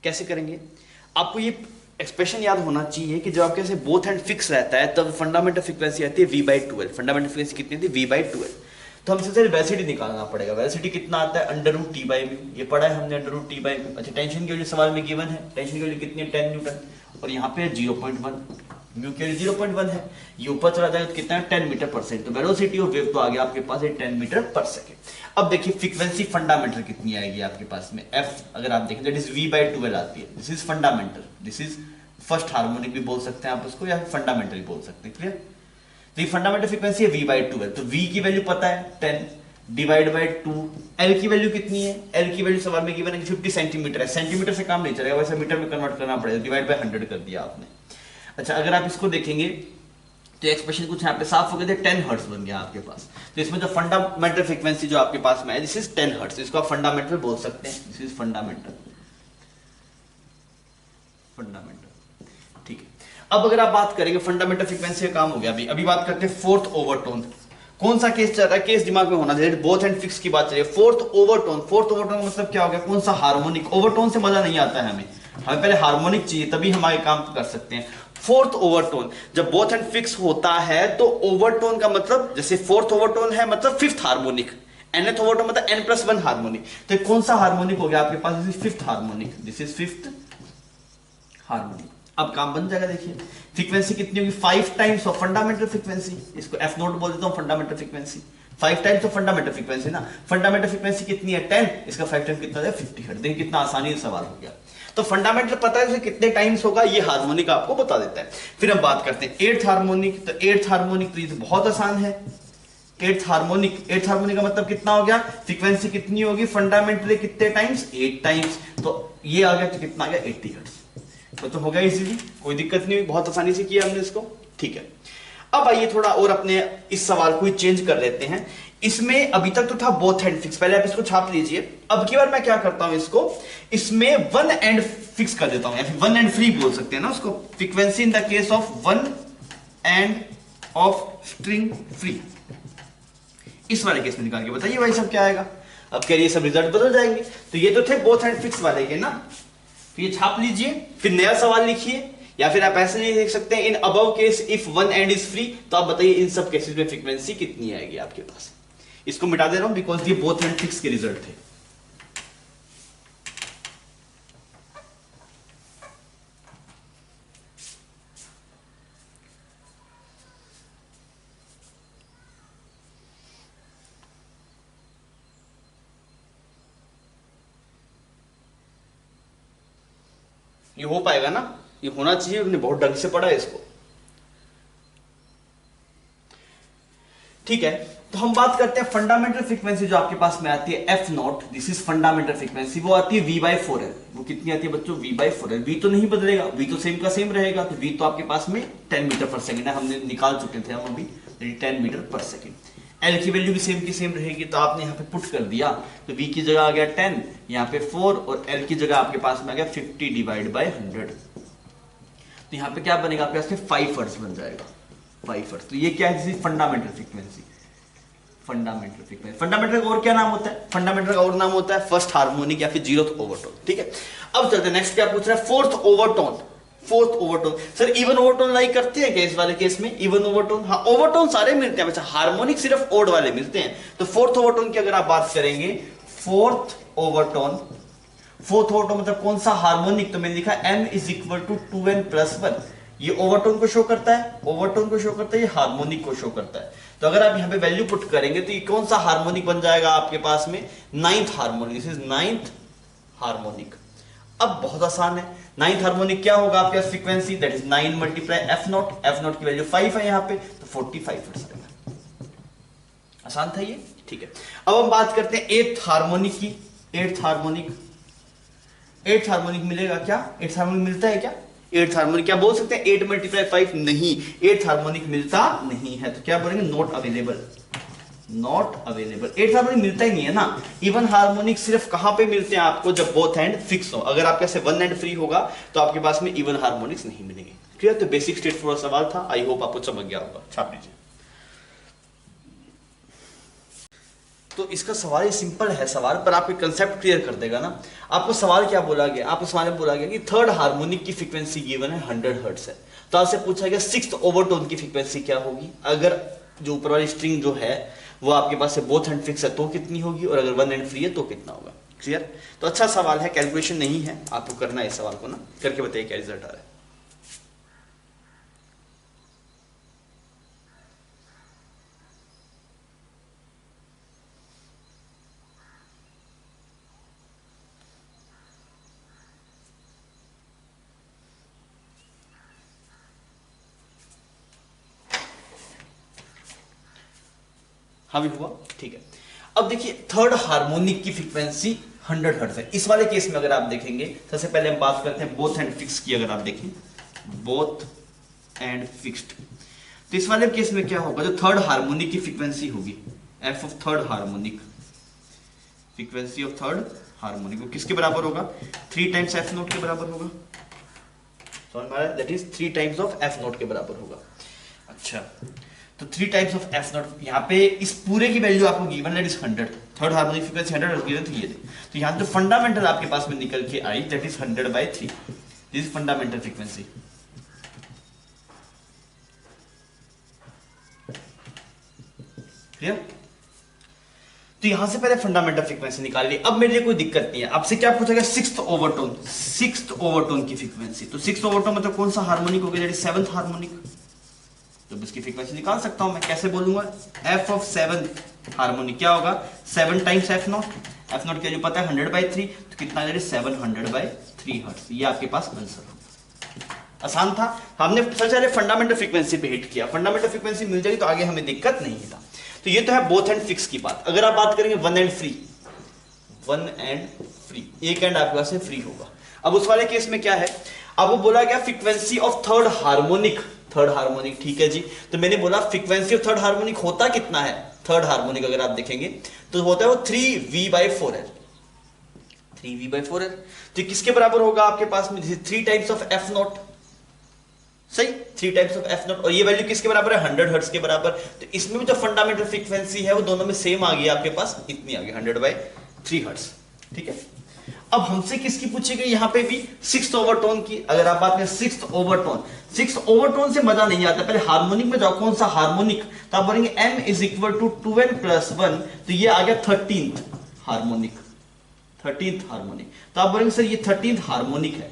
कैसे करेंगे, आपको ये एक्सप्रेशन याद होना चाहिए कि जब आपके ऐसे बोथ हैंड फिक्स रहता है तब फंडामेंटल फ्रीक्वेंसी आती है V/12। फंडामेंटल फ्रीक्वेंसी कितनी थी, V/12। तो हमसे सिर्फ वेलोसिटी निकालना पड़ेगा। वेलोसिटी कितना आता है, √T/μ, ये पढ़ा है हमने, √T/μ। अच्छा, टेंशन की वैल्यू सवाल में गिवन है, टेंशन की वैल्यू कितनी है, 10 न्यूटन, और यहाँ पे 0.1, म्यू की वैल्यू 0.1 है, ये ऊपर चला जाएगा तो कितना है 10 मीटर पर सेकंड। तो वेलोसिटी ऑफ वेव तो आ गया आपके पास है 10 मीटर पर सेकंड। अब देखिए फ्रीक्वेंसी फंडामेंटल कितनी आएगी आपके पास में, एफ अगर आप देखें दैट इज V/12 आती है, this is fundamental, this is first harmonic भी बोल सकते हैं आप उसको, या फंडामेंटल भी बोल सकते हैं, क्लियर। तो ये फंडामेंटल फ्रीक्वेंसी है V/12, तो V की वैल्यू पता है 10 डिवाइड बाय 2, L की वैल्यू कितनी है, L की वैल्यू सवाल में गिवन है 50 सेंटीमीटर है, सेंटीमीटर से काम नहीं चलेगा, वैसे मीटर में कन्वर्ट करना पड़ेगा, डिवाइड बाय 100 कर दिया आपने। अच्छा, अगर आप इसको देखेंगे तो एक्सप्रेशन कुछ यहाँ पे साफ हो गया, 10 हर्ट्ज बन गया आपके पास। तो इसमें जो फंडामेंटल फ्रीक्वेंसी जो आपके पास में है दिस इज 10 हर्ट्ज, इसको आप फंडामेंटल बोल सकते हैं, दिस इज फंडामेंटल, ठीक है। अब अगर आप बात करेंगे फंडामेंटल फ्रीक्वेंसी का काम हो गया, अभी बात करते हैं फोर्थ ओवरटोन। कौन सा केस चल रहा है, केस दिमाग में होना चाहिए, बोथ एंड फिक्स की बात चल रही है। फोर्थ ओवरटोन मतलब क्या हो गया, कौन सा हार्मोनिक, ओवरटोन से मजा नहीं आता है हमें पहले हार्मोनिक चाहिए तभी हम आगे काम कर सकते हैं। फोर्थ ओवरटोन जब बोथ एंड फिक्स होता है तो ओवरटोन का मतलब, जैसे फोर्थ ओवरटोन है मतलब फिफ्थ हार्मोनिक, nth ओवरटोन मतलब n+1 हार्मोनिक, तो कौन सा हार्मोनिक हो गया आपके पास, this is fifth harmonic, this is fifth harmonic. अब काम बन जाएगा, देखिए फ्रीक्वेंसी कितनी होगी, 5 टाइम्स ऑफ फंडामेंटल फ्रीक्वेंसी, इसको F नोट बोल देता हूं fundamental frequency, 5 times of fundamental frequency ना, फंडामेंटल फ्रीक्वेंसी कितनी है 10, इसका 5 टाइम कितना है 50 हर्ट्ज। देखिए कितना आसानी से सवाल हो गया। तो फंडामेंटल पता है कितने टाइम्स होगा, ये हार्मोनिक आपको बता देता है। फिर हम बात करते हैं 8th हार्मोनिक, तो 8th हार्मोनिक तो ये तो बहुत आसान है, 8th हार्मोनिक का मतलब कितना हो गया, फ्रीक्वेंसी कितनी होगी फंडामेंटली कितने टाइम्स, 8 टाइम्स, तो ये आ गया तो कितना आ गया 80 हर्ट्ज। तो हो गया इजीली, कोई दिक्कत नहीं हुई, बहुत आसानी से किया हमने इसको, ठीक है। अब आइए थोड़ा और अपने इस सवाल को चेंज कर लेते हैं। इसमें अभी तक तो था बोथ एंड फिक्स, पहले आप इसको छाप लीजिए। अब की बार मैं क्या करता हूं, इसको इसमें वन एंड फिक्स कर देता हूं, या फिर वन एंड फ्री बोल सकते हैं ना उसको, frequency in the case of one end of string free, इस वाले केस में निकाल के बताइए भाई सब क्या आएगा। अब कह रही सब रिजल्ट बदल जाएंगे, तो ये तो थे बोथ एंड फिक्स वाले के ना, तो ये छाप लीजिए, फिर नया सवाल लिखिए, या फिर आप ऐसे नहीं लिख सकते in above case if one end is free, तो आप बताइए इन सब केसेस में फ्रीक्वेंसी कितनी आएगी आपके पास। इसको मिटा दे रहा हूं बिकॉज ये बोथ एंड फिक्स के रिजल्ट थे। ये हो पाएगा ना, ये होना चाहिए, हमने बहुत ढंग से पढ़ा है इसको। ठीक है, तो हम बात करते हैं फंडामेंटल फ्रीक्वेंसी जो आपके पास में आती है F not, this is fundamental frequency, वो आती है v/4l। वो कितनी आती है बच्चों? v/4l। v तो नहीं बदलेगा, v तो सेम का सेम रहेगा, तो v तो आपके पास में 10 मीटर पर सेकंड है, हमने निकाल चुके थे हम अभी 10 मीटर पर सेकंड। एल की वैल्यू भी सेम की सेम रहेगी, तो आपने यहाँ पे पुट कर दिया, तो v की जगह आ गया 10, यहाँ पे 4, और l की जगह आपके पास में आ गया 50 डिवाइड बाय 100। तो यहाँ पे क्या बनेगा आपके पास में 5 हर्ट्ज बन जाएगा, 5 हर्ट्ज। तो ये क्या है? Fundamental frequency. Fundamental frequency, fundamental का और क्या नाम होता है? फंडामेंटल का और नाम होता है फर्स्ट हार्मोनिक या फिर 0th ओवरटोन। ठीक है, अब चलते हैं नेक्स्ट, क्या पूछ रहा है? 4th overtone. 4th overtone, sir even overtone like करते हैं क्या इस वाले केस में? इवन ओवरटोन, हाँ ओवरटोन सारे मिलते हैं, अच्छा हार्मोनिक सिर्फ ओड वाले मिलते हैं। तो 4th ओवरटोन की अगर आप बात करेंगे, 4th ओवरटोन, 4th ओवरटोन मतलब कौन सा हार्मोनिक? तो मैंने लिखा m is equal to 2n+1। ये ओवरटोन को शो करता है, ओवरटोन को शो करता है, ये हार्मोनिक को शो करता है। तो अगर आप यहाँ पे वैल्यू पुट करेंगे तो ये कौन सा हार्मोनिक बन जाएगा आपके पास में? 9th harmonic, this is 9th harmonic. अब बहुत आसान है, 9th हार्मोनिक क्या होगा आपके पास? Frequency that is 9 multiply F naught, F naught की वैल्यू 5 है यहाँ पे, तो 45 हर्ट्ज आएगा। आसान था ये, ठीक है। अब हम बात करते हैं 8th हार्मोनिक की। 8th हार्मोनिक, 8th हार्मोनिक मिलेगा क्या? 8th हार्मोनिक मिलता है क्या? 8th हार्मोनिक क्या बोल सकते हैं? 8 मल्टीप्लाई 5 नहीं, 8th हार्मोनिक मिलता नहीं है, तो क्या बोलेंगे? Not available, not available. 8th harmonic मिलता ही नहीं है ना। इवन हार्मोनिक सिर्फ कहां पे मिलते हैं आपको? जब बोथ हैंड फिक्स हो। अगर आपके पास वन हैंड फ्री होगा तो आपके पास में इवन हार्मोनिक्स नहीं मिलेंगे। क्लियर? तो बेसिक स्ट्रेट फॉरवर्ड सवाल था, आई होप आपको समझ गया होगा। छाप लीजिए। तो इसका सवाल ही सिंपल है सवाल, पर आपके कंसेप्ट क्लियर कर देगा ना। आपको सवाल क्या बोला गया? आपको सवाल में बोला गया कि 3rd हार्मोनिक की फ्रीक्वेंसी गिवन है 100 हर्ट्ज है, तो आपसे पूछा गया 6th ओवरटोन की फ्रीक्वेंसी क्या होगी? अगर जो ऊपर वाली स्ट्रिंग जो है वो आपके पास से बोथ हैंड फिक्स है तो कितनी होगी, और अगर वन हैंड फ्री है तो कितना होगा? क्लियर? तो अच्छा सवाल है, कैलकुलेशन नहीं है, आपको करना है इस सवाल को ना, करके बताइए क्या रिजल्ट आ रहा है। हाँ भी हुआ, ठीक है। अब देखिए 3rd हार्मोनिक की फ्रीक्वेंसी 100 हर्ट्ज है। इस वाले केस में अगर आप देखेंगे, सबसे पहले हम बात करते हैं बोथ एंड फिक्स की। अगर आप देखें बोथ एंड फिक्स्ड, तो इस वाले केस में क्या होगा? जो 3rd हार्मोनिक की फ्रीक्वेंसी होगी, F of 3rd harmonic, frequency of 3rd harmonic, वो किसके बराबर होगा? 3 टाइम्स एफ नोट के बराबर होगा। समझ में आ रहा है? That is 3 times of F note के बराबर होगा। अच्छा, तो 3 टाइम्स ऑफ एफ नॉट, यहाँ पे इस पूरे की वैल्यू आपको गिवन है 100, 3rd हार्मोनिक फ्रीक्वेंसी 100 गिवन थी ये। तो यहाँ जो फंडामेंटल आपके पास में निकल के आई that is 100/3, this is fundamental frequency. Clear? तो यहां से पहले फंडामेंटल फ्रीक्वेंसी निकाल ली। अब मेरे लिए कोई दिक्कत नहीं है, आपसे क्या पूछा गया? 6th ओवरटोन, 6th ओवरटोन की फ्रीक्वेंसी। तो 6th ओवरटोन मतलब कौन सा हार्मोनिक हो गया? That is 7th harmonic. तो इसकी फ्रीक्वेंसी निकाल सकता हूं मैं, कैसे बोलूंगा? f ऑफ 7th हार्मोनिक क्या होगा? 7 times F naught, F naught की वैल्यू पता है 100/3, तो कितना? 700/3 हर्ट्ज। ये आपके पास आंसर होगा। आसान था। हमने सबसे पहले फंडामेंटल फ्रीक्वेंसी पे हिट किया, फंडामेंटल फ्रीक्वेंसी मिल जाएगी तो आगे हमें दिक्कत नहीं था। तो ये तो है बोथ एंड फिक्स की बात। अगर आप बात करेंगे one end free, one end free, एक एंड आपके पास फ्री होगा। अब उस वाले केस में क्या है? अब वो बोला गया frequency of 3rd harmonic, 3rd harmonic, ठीक है जी। तो मैंने बोला फ्रीक्वेंसी ऑफ 3rd हार्मोनिक होता कितना है? 3rd हार्मोनिक अगर आप देखेंगे तो होता है वो 3v/4l, 3v/4l। तो किसके बराबर होगा आपके पास में? 3 टाइम्स ऑफ एफ नॉट, सही, 3 टाइम्स ऑफ एफ नॉट, और ये वैल्यू किसके बराबर है? 100 हर्ट्ज के बराबर। तो इसमें भी जो फंडामेंटल फ्रीक्वेंसी है वो दोनों में सेम आ गई आपके पास, इतनी आ गई 100/3 हर्ट्ज। ठीक है, अब हमसे किसकी पूछी गई? यहाँ पे भी 6th ओवरटोन की। अगर आप बात करें 6th ओवरटोन, 6th ओवरटोन से मजा नहीं आता, पहले हार्मोनिक में जाओ। कौन सा हार्मोनिक? तो आप बोलेंगे m is equal to 2n+1, तो ये आ गया 13th हार्मोनिक, 13th हार्मोनिक। तो आप बोलेंगे सर ये 13th हार्मोनिक है,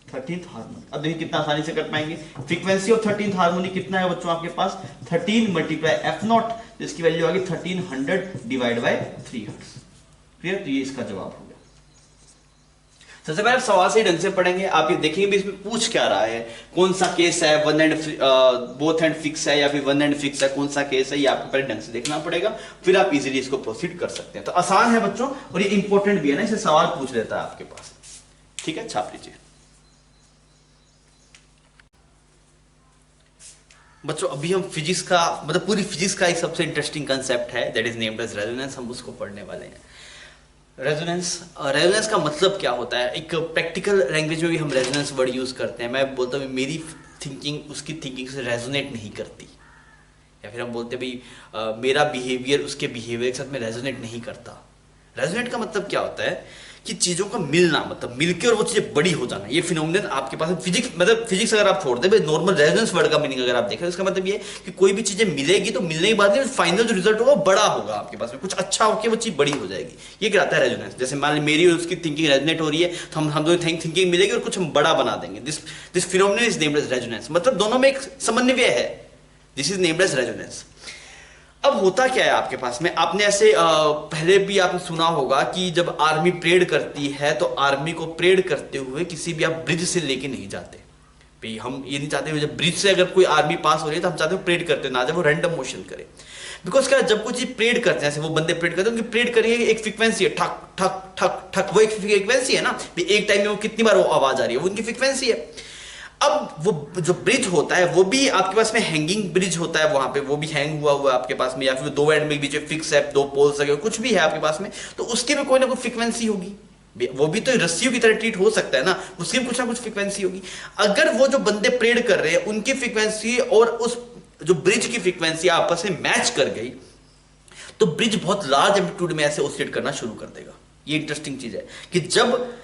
13th हार्मोनिक। अब देखिए कितना आसानी से कर पाएंगे। फ्रीक्वेंसी ऑफ 13th हार्मोनिक कितना है बच्चों आपके पास? 13 मल्टीप्लाई एफ नॉट, जिसकी वैल्यू आ गई 1300/3 हर्ट्ज। क्लियर? तो ये इसका जवाब हो गया। सबसे पहले सवाल से ही ढंग से पढ़ेंगे, आप ये देखेंगे भी इसमें पूछ क्या रहा है, कौन सा केस है, one and both and fix है या फिर वन एंड फिक्स है, कौन सा केस है, ये आपको पहले ढंग से देखना पड़ेगा, फिर आप इजीली इसको प्रोसीड कर सकते हैं। तो आसान है बच्चों, और ये इंपॉर्टेंट भी है ना, इसे सवाल पूछ लेता है आपके पास। ठीक है, छाप लीजिए बच्चों। अभी हम फिजिक्स का मतलब पूरी फिजिक्स का एक सबसे इंटरेस्टिंग कंसेप्ट है, that is named as resonance, हम उसको पढ़ने वाले हैं। रेजोनेंस का मतलब क्या होता है, एक प्रैक्टिकल लैंग्वेज में भी हम रेजोनेंस वर्ड यूज करते हैं। मैं बोलता हूँ मेरी थिंकिंग उसकी थिंकिंग से रेजोनेट नहीं करती, या फिर हम बोलते हैं भाई मेरा बिहेवियर उसके बिहेवियर के साथ में रेजोनेट नहीं करता। रेजोनेट का मतलब क्या होता है कि चीजों का मिलना, मतलब मिलके और वो चीजें बड़ी हो जाना, ये फिनोमिनन आपके पास फिजिक्स, मतलब फिजिक्स अगर आप छोड़ दें, नॉर्मल रेजोनेंस वर्ड का मीनिंग अगर आप देखें, इसका मतलब ये है कि कोई भी चीजें मिलेगी तो मिलने के बाद फाइनल जो रिजल्ट होगा बड़ा होगा, आपके पास में कुछ अच्छा होकर वो चीज बड़ी हो जाएगी, ये कहलाता है रेजोनेंस। जैसे मान ली मेरी और उसकी थिंकिंग रेजोनेट हो रही है, तो हम दोनों थिंकिंग मिलेगी और कुछ हम बड़ा बना देंगे, this phenomenon is named as resonance, मतलब दोनों में एक समन्वय है, this is named as resonance. अब होता क्या है आपके पास में, आपने ऐसे पहले भी आपने सुना होगा कि जब आर्मी परेड करती है तो आर्मी को परेड करते हुए किसी भी आप ब्रिज से लेके नहीं जाते भाई। हम ये नहीं चाहते जब ब्रिज से अगर कोई आर्मी पास हो रही है तो हम चाहते हैं परेड करते ना, जब वो रैंडम मोशन करे। बिकॉज क्या, जब कोई चीज परेड करते हैं, ऐसे वो बंदे परेड करते हैं, उनकी परेड करिए एक फ्रीक्वेंसी है, ठक ठक ठक ठक, वो एक फ्रीक्वेंसी है ना, एक टाइम में वो कितनी बार वो आवाज आ रही है, वो उनकी फ्रीक्वेंसी है। अब वो जो ब्रिज होता है वो भी आपके पास में हैंगिंग ब्रिज होता है, वहां पे वो भी हैंग हुआ हुआ है आपके पास में, या फिर दो एंड में बीच में फिक्स है, दो पोल्स है, कुछ भी है आपके पास में, तो उसके भी कोई ना कोई फ्रीक्वेंसी होगी। वो भी तो रस्सियों की तरह ट्रीट हो सकता है ना, उसकी भी कुछ ना कुछ फ्रीक्वेंसी होगी। अगर वो जो बंदे परेड कर रहे हैं उनकी फ्रीक्वेंसी और उस जो ब्रिज की फ्रीक्वेंसी आपस में मैच कर गई तो ब्रिज बहुत लार्ज एम्पलीट्यूड में ऐसे ऑसिलेट करना शुरू कर देगा। ये इंटरेस्टिंग चीज है कि जब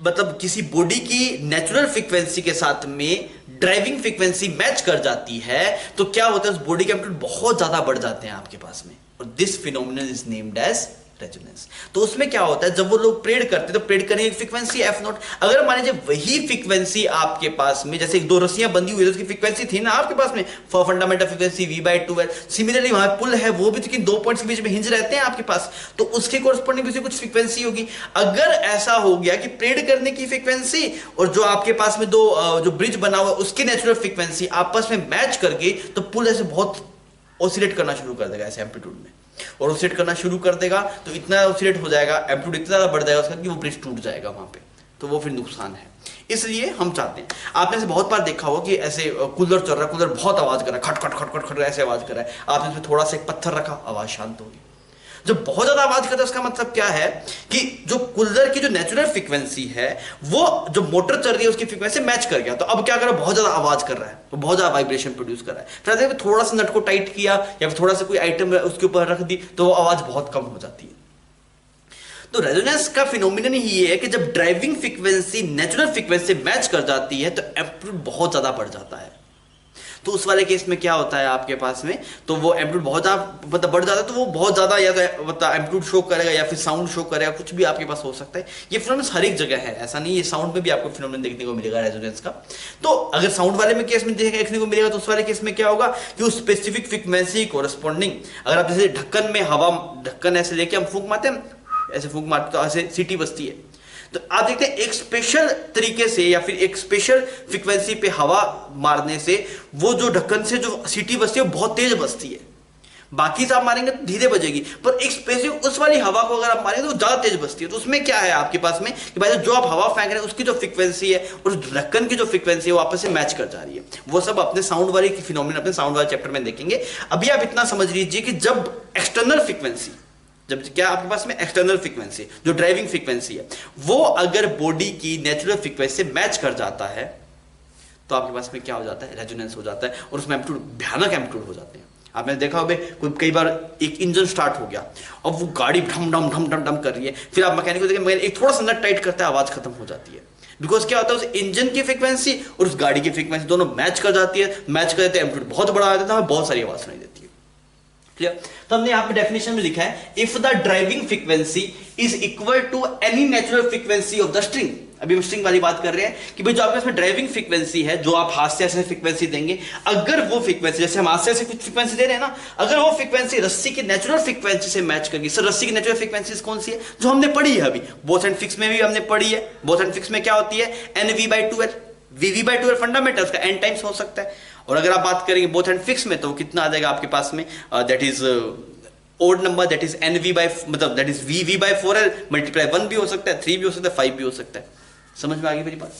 मतलब किसी बॉडी की नेचुरल फ्रीक्वेंसी के साथ में ड्राइविंग फ्रीक्वेंसी मैच कर जाती है तो क्या होता है, उस बॉडी के एम्पलीट्यूड बहुत ज्यादा बढ़ जाते हैं आपके पास में, और this phenomenon is named as resonance. तो उसमें क्या होता है, जब वो लोग परेड करते हैं तो परेड करने की फ्रीक्वेंसी एफ नॉट, अगर मान लीजिए वही फ्रीक्वेंसी आपके पास में, जैसे दो रस्सियां बंधी हुई है उसकी फ्रीक्वेंसी थी ना आपके पास में फंडामेंटल फ्रीक्वेंसी v/2 है, सिमिलरली वहां पुल है वो भी, लेकिन दो पॉइंट्स के बीच में हिंज रहते हैं आपके पास, तो उसके कोरस्पॉन्डिंग भी कुछ फ्रीक्वेंसी होगी। अगर ऐसा हो गया कि परेड करने की फ्रीक्वेंसी और जो आपके पास में दो जो ब्रिज बना हुआ उसकी नेचुरल फ्रीक्वेंसी आपस में मैच कर गई तो पुल ऐसे बहुत ऑसिलेट करना शुरू कर देगा ऐसे एम्पलीट्यूड में, और ऑसिलेट करना शुरू कर देगा तो इतना ऑसिलेट हो जाएगा, एम्पलीट्यूड इतना ज्यादा बढ़ जाएगा उसका कि वो ब्रिज टूट जाएगा वहां पे, तो वो फिर नुकसान है। इसलिए हम चाहते हैं, आपने ऐसे बहुत बार देखा होगा कि ऐसे कूलर चल रहा है, कूलर बहुत आवाज कर रहा है, खट खट खट खट खट ऐसे आवाज कर रहा है, आपने उसमें थोड़ा सा एक पत्थर रखा, आवाज शांत होगी। जब बहुत ज्यादा आवाज करता है उसका मतलब क्या है कि जो कूलर की जो नेचुरल फ्रीक्वेंसी है वो जो मोटर चल रही है उसकी फ्रीक्वेंसी मैच कर गया, तो अब क्या कर रहा है, बहुत ज्यादा आवाज कर रहा है, तो बहुत ज्यादा वाइब्रेशन प्रोड्यूस कर रहा है। फिर थोड़ा सा नट को टाइट किया या फिर थोड़ा सा कोई आइटम उसके ऊपर रख दी तो वो आवाज बहुत कम हो जाती है। तो रेजोनेंस का फिनोमिनन ही ये है कि जब driving frequency natural frequency match कर जाती है तो एम्पलीट्यूड बहुत ज्यादा बढ़ जाता है। तो उस वाले केस में क्या होता है आपके पास में, तो वो एम्पलीट्यूड बहुत ज्यादा मतलब बढ़ जाता है, तो वो बहुत ज्यादा या तो मतलब एम्पलीट्यूड शो करेगा या फिर साउंड शो करेगा, कुछ भी आपके पास हो सकता है। ये फिनोमिनन हर एक जगह है, ऐसा नहीं, ये साउंड में भी आपको फिनोमिनन देखने को मिलेगा रेजोनेंस का। तो अगर साउंड वाले में केस में देखने को मिलेगा तो उस वाले केस में क्या होगा कि उस स्पेसिफिक फ्रीक्वेंसी कोरस्पॉन्डिंग, अगर आप जैसे ढक्कन में हवा, ढक्कन ऐसे लेके हम फूंक मारते हैं, ऐसे फूंक मारते तो ऐसे सीटी बजती है, तो आप देखते हैं एक स्पेशल तरीके से या फिर एक स्पेशल फ्रीक्वेंसी पे हवा मारने से वो जो ढक्कन से जो सीटी बजती है वो बहुत तेज बजती है। बाकी से आप मारेंगे तो धीरे बजेगी, पर एक स्पेसिफिक उस वाली हवा को अगर आप मारेंगे तो ज्यादा तेज बजती है। तो उसमें क्या है आपके पास में कि भाई जो आप हवा फेंक रहे हैं उसकी जो फ्रीक्वेंसी है और ढक्कन की जो फ्रीक्वेंसी है वो आपस में मैच कर जा रही है। वो सब अपने साउंड वाले फिनोमिनन अपने साउंड वाले चैप्टर में देखेंगे। अभी आप इतना समझ लीजिए कि जब एक्सटर्नल फ्रीक्वेंसी, जब क्या आपके पास में एक्सटर्नल फ्रीक्वेंसी जो ड्राइविंग फ्रीक्वेंसी है वो अगर बॉडी की नेचुरल फ्रीक्वेंसी से मैच कर जाता है तो आपके पास में क्या हो जाता है, रेजोनेंस हो जाता है, और उसमें एम्पलीट्यूड भयानक एम्पलीट्यूड हो जाते हैं। आपने देखा होगा कोई कई बार एक इंजन स्टार्ट हो गया और वो गाड़ी ढम ढम ढम ढम ढम कर रही है, फिर आप मैकेनिक को देखें मैकेनिक एक थोड़ा सा नट टाइट करता है, आवाज खत्म हो जाती है। बिकॉज क्या होता है उस इंजन की फ्रीक्वेंसी और उस गाड़ी की फ्रीक्वेंसी दोनों मैच कर जाती है, मैच कर जाते हैं, एम्पलीट्यूड बहुत बड़ा आ जाता है, बहुत सारी आवाज सुनाई देती है। क्लियर। तो हमने यहाँ पे डेफिनेशन में लिखा है if the driving frequency is equal to any natural frequency of the string. अभी हम स्ट्रिंग वाली बात कर रहे हैं कि भाई जो आपके पास में ड्राइविंग फ्रीक्वेंसी है, जो आप हाथ से ऐसे फ्रीक्वेंसी देंगे, अगर वो फ्रीक्वेंसी जैसे हम हाथ से ऐसे कुछ फ्रीक्वेंसी दे रहे हैं ना, अगर वो फ्रीक्वेंसी रस्सी की नेचुरल फ्रीक्वेंसी से मैच करेगी। सर रस्सी की नेचुरल फ्रीक्वेंसी कौन सी है? जो हमने पढ़ी है अभी, बोथ एंड फिक्स में भी हमने पढ़ी है। बोथ एंड फिक्स में क्या होती है? NV/2L। VV/2L फंडामेंटल, उसका n टाइम्स हो सकता है। और अगर आप बात करेंगे बोथ एंड फिक्स में, तो कितना आ जाएगा आपके पास में? That is odd number, that is मतलब दैट इज VV/4L मल्टीप्लाई 1 भी हो सकता है, 3 भी हो सकता है, 5 भी हो सकता है। समझ में आ गई मेरी बात?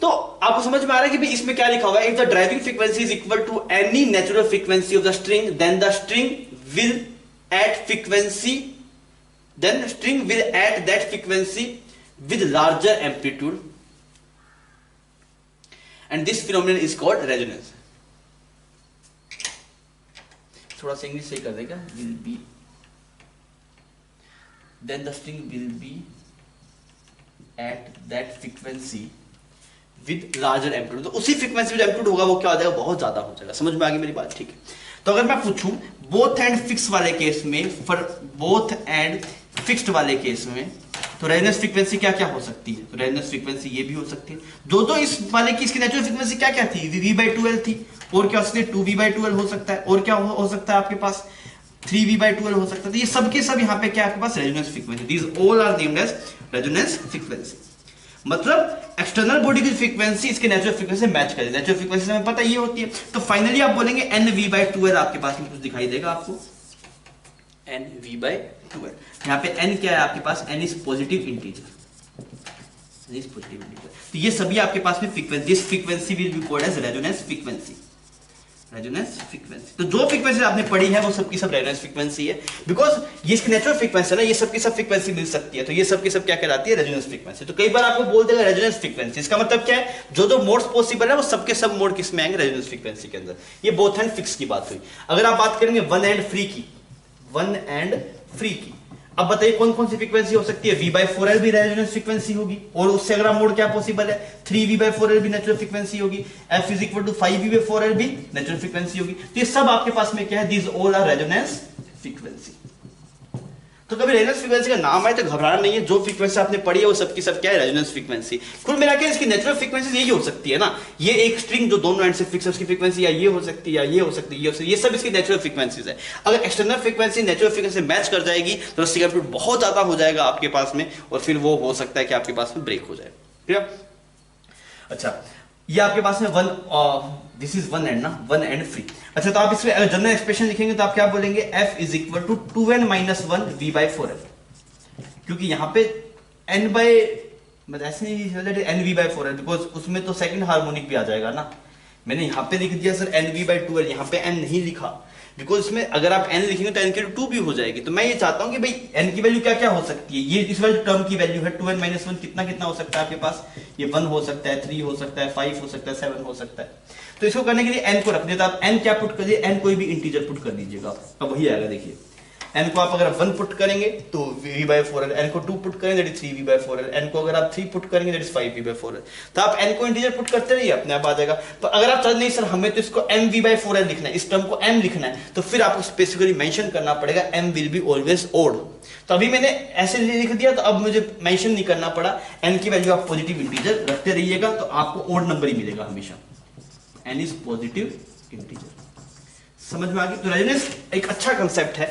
तो आपको समझ में आ रहा है कि भाई इसमें क्या लिखा हुआ है? If the driving frequency is equal to any natural frequency of the string then the string will at frequency then string will at that frequency with larger amplitude and this phenomenon is called resonance. थोड़ा सा English सही कर देगा। Will be then the string will be at that frequency with larger amplitude. तो उसी frequency में amplitude होगा वो क्या हो जाएगा? बहुत ज्यादा हो जाएगा। समझ में आ गई मेरी बात? ठीक है। तो अगर मैं पूछूं बोथ एंड फिक्स वाले केस में, फॉर बोथ एंड फिक्स्ड वाले केस में, तो रेजोनेंस फ्रीक्वेंसी क्या क्या हो सकती है? तो रेजोनेंस फ्रीक्वेंसी ये भी हो सकती है। दो इस वाले की इसकी नेचुरल फ्रीक्वेंसी क्या क्या थी? V/2L थी। और क्या हो सकती है? 2V/2L हो सकता है। और क्या हो सकता है आपके पास? 3V/2L हो सकता है। तो ये सब के सब यहाँ पे क्या आपके पास? Resonance frequency. These all are named as resonance frequency. मतलब एक्सटर्नल बॉडी की फ्रीक्वेंसी इसके नेचुरल फ्रीक्वेंसी से मैच करे। नेचुरल फ्रीक्वेंसी हमें पता ये होती है। तो फाइनली आप बोलेंगे NV/2L आपके पास में कुछ दिखाई देगा आपको, NV/2L। यहाँ पे n क्या है आपके पास? n is positive integer. तो ये सभी आपके पास में frequency, this frequency will be called as resonance frequency. Resonance frequency. तो जो फ्रीक्वेंसी आपने पढ़ी है वो सबकी सब रेजोनेंस फ्रीक्वेंसी है। बिकॉज ये इसकी नेचुरल फ्रीक्वेंसी है ना, ये सबकी सब फ्रीक्वेंसी मिल सकती है। तो ये सबकी सब क्या कहलाती है? Resonance frequency. तो कई बार आपको बोल देगा रेजोनेंस फ्रीक्वेंसी, इसका मतलब क्या है? जो मोड्स पॉसिबल है वो सबके सब मोड किस में आएंगे? रेजोनेंस फ्रीक्वेंसी के अंदर। ये बोथ एंड फिक्स की बात हुई। अगर आप बात करेंगे वन एंड फ्री की, वन एंड फ्री की, अब बताइए कौन कौन सी फ्रीक्वेंसी हो सकती है? V/4L भी रेजोनेंस फ्रीक्वेंसी होगी। और उससे अगर मोड क्या पॉसिबल है? 3V/4L भी नेचुरल फ्रीक्वेंसी होगी। F is equal to 5V/4L भी नेचुरल फ्रीक्वेंसी होगी। तो ये सब आपके पास में क्या है? These all R resonance frequency. तो कभी रेजोनेंस फ्रीक्वेंसी का नाम आए तो घबराना नहीं है। जो फ्रीक्वेंसी आपने पढ़ी है वो सबकी सब क्या है? Resonance frequency. कुल मिला के इसकी नेचुरल फ्रीक्वेंसी यही हो सकती है ना। ये एक स्ट्रिंग जो दोनों एंड से फिक्स है उसकी फ्रीक्वेंसी या ये हो सकती है या ये हो सकती है, ये हो सकती है। ये सब इसकी नेचुरल फ्रीक्वेंसीज है। अगर external frequency natural frequency match कर जाएगी तो रस्सी का एम्पलीट्यूड बहुत ज्यादा हो जाएगा आपके पास में, और फिर वो हो सकता है कि आपके पास में ब्रेक हो जाए। क्लियर? अच्छा, ये आपके पास में दिस इज वन एंड ना, वन एंड फ्री। अच्छा, तो आप इसमें अगर जनरल एक्सप्रेशन लिखेंगे तो आप क्या बोलेंगे? F is equal to 2n - 1 V/4L। क्योंकि यहां पे n बाय मतलब ऐसे नहीं NV/4L, बिकॉज उसमें तो सेकंड हार्मोनिक भी आ जाएगा ना। मैंने यहां पे लिख दिया सर NV/2L, यहां पे n नहीं लिखा, बिकॉज इसमें अगर आप n लिखेंगे तो n की 2 भी हो जाएगी। तो मैं ये चाहता हूं कि भाई n की वैल्यू क्या क्या हो सकती है? ये इस वाले टर्म की वैल्यू है 2n - 1, कितना कितना हो सकता है आपके पास? ये 1 हो सकता है, 3 हो सकता है, 5 हो सकता है, 7 हो सकता है। तो इसको करने के लिए n को रख दिया, तो आप n क्या पुट करिए? n कोई भी इंटीजर पुट कर दीजिएगा, अब वही आएगा। देखिए n को आप अगर 1 पुट करेंगे तो V/4L, n को 2 पुट करेंगे दैट इज 3V/4L, n को अगर आप 3 पुट करेंगे दैट इज 5V/4L। तो आप n को इंटीजर पुट करते रहिए, अपने आप आ जाएगा। तो अगर आप नहीं सर हमें तो इसको MV/4L लिखना है, इस टर्म को m लिखना है, तो फिर आपको स्पेसिफिकली मेंशन करना पड़ेगा m will be always odd. तो अभी मैंने ऐसे लिख दिया, तो अब मुझे मेंशन नहीं करना पड़ा। n की वैल्यू आप पॉजिटिव इंटीजर रखते रहिएगा तो आपको ओड नंबर ही मिलेगा हमेशा। n is positive integer. समझ में आ गई? तो रेजोनेंस एक अच्छा कंसेप्ट है।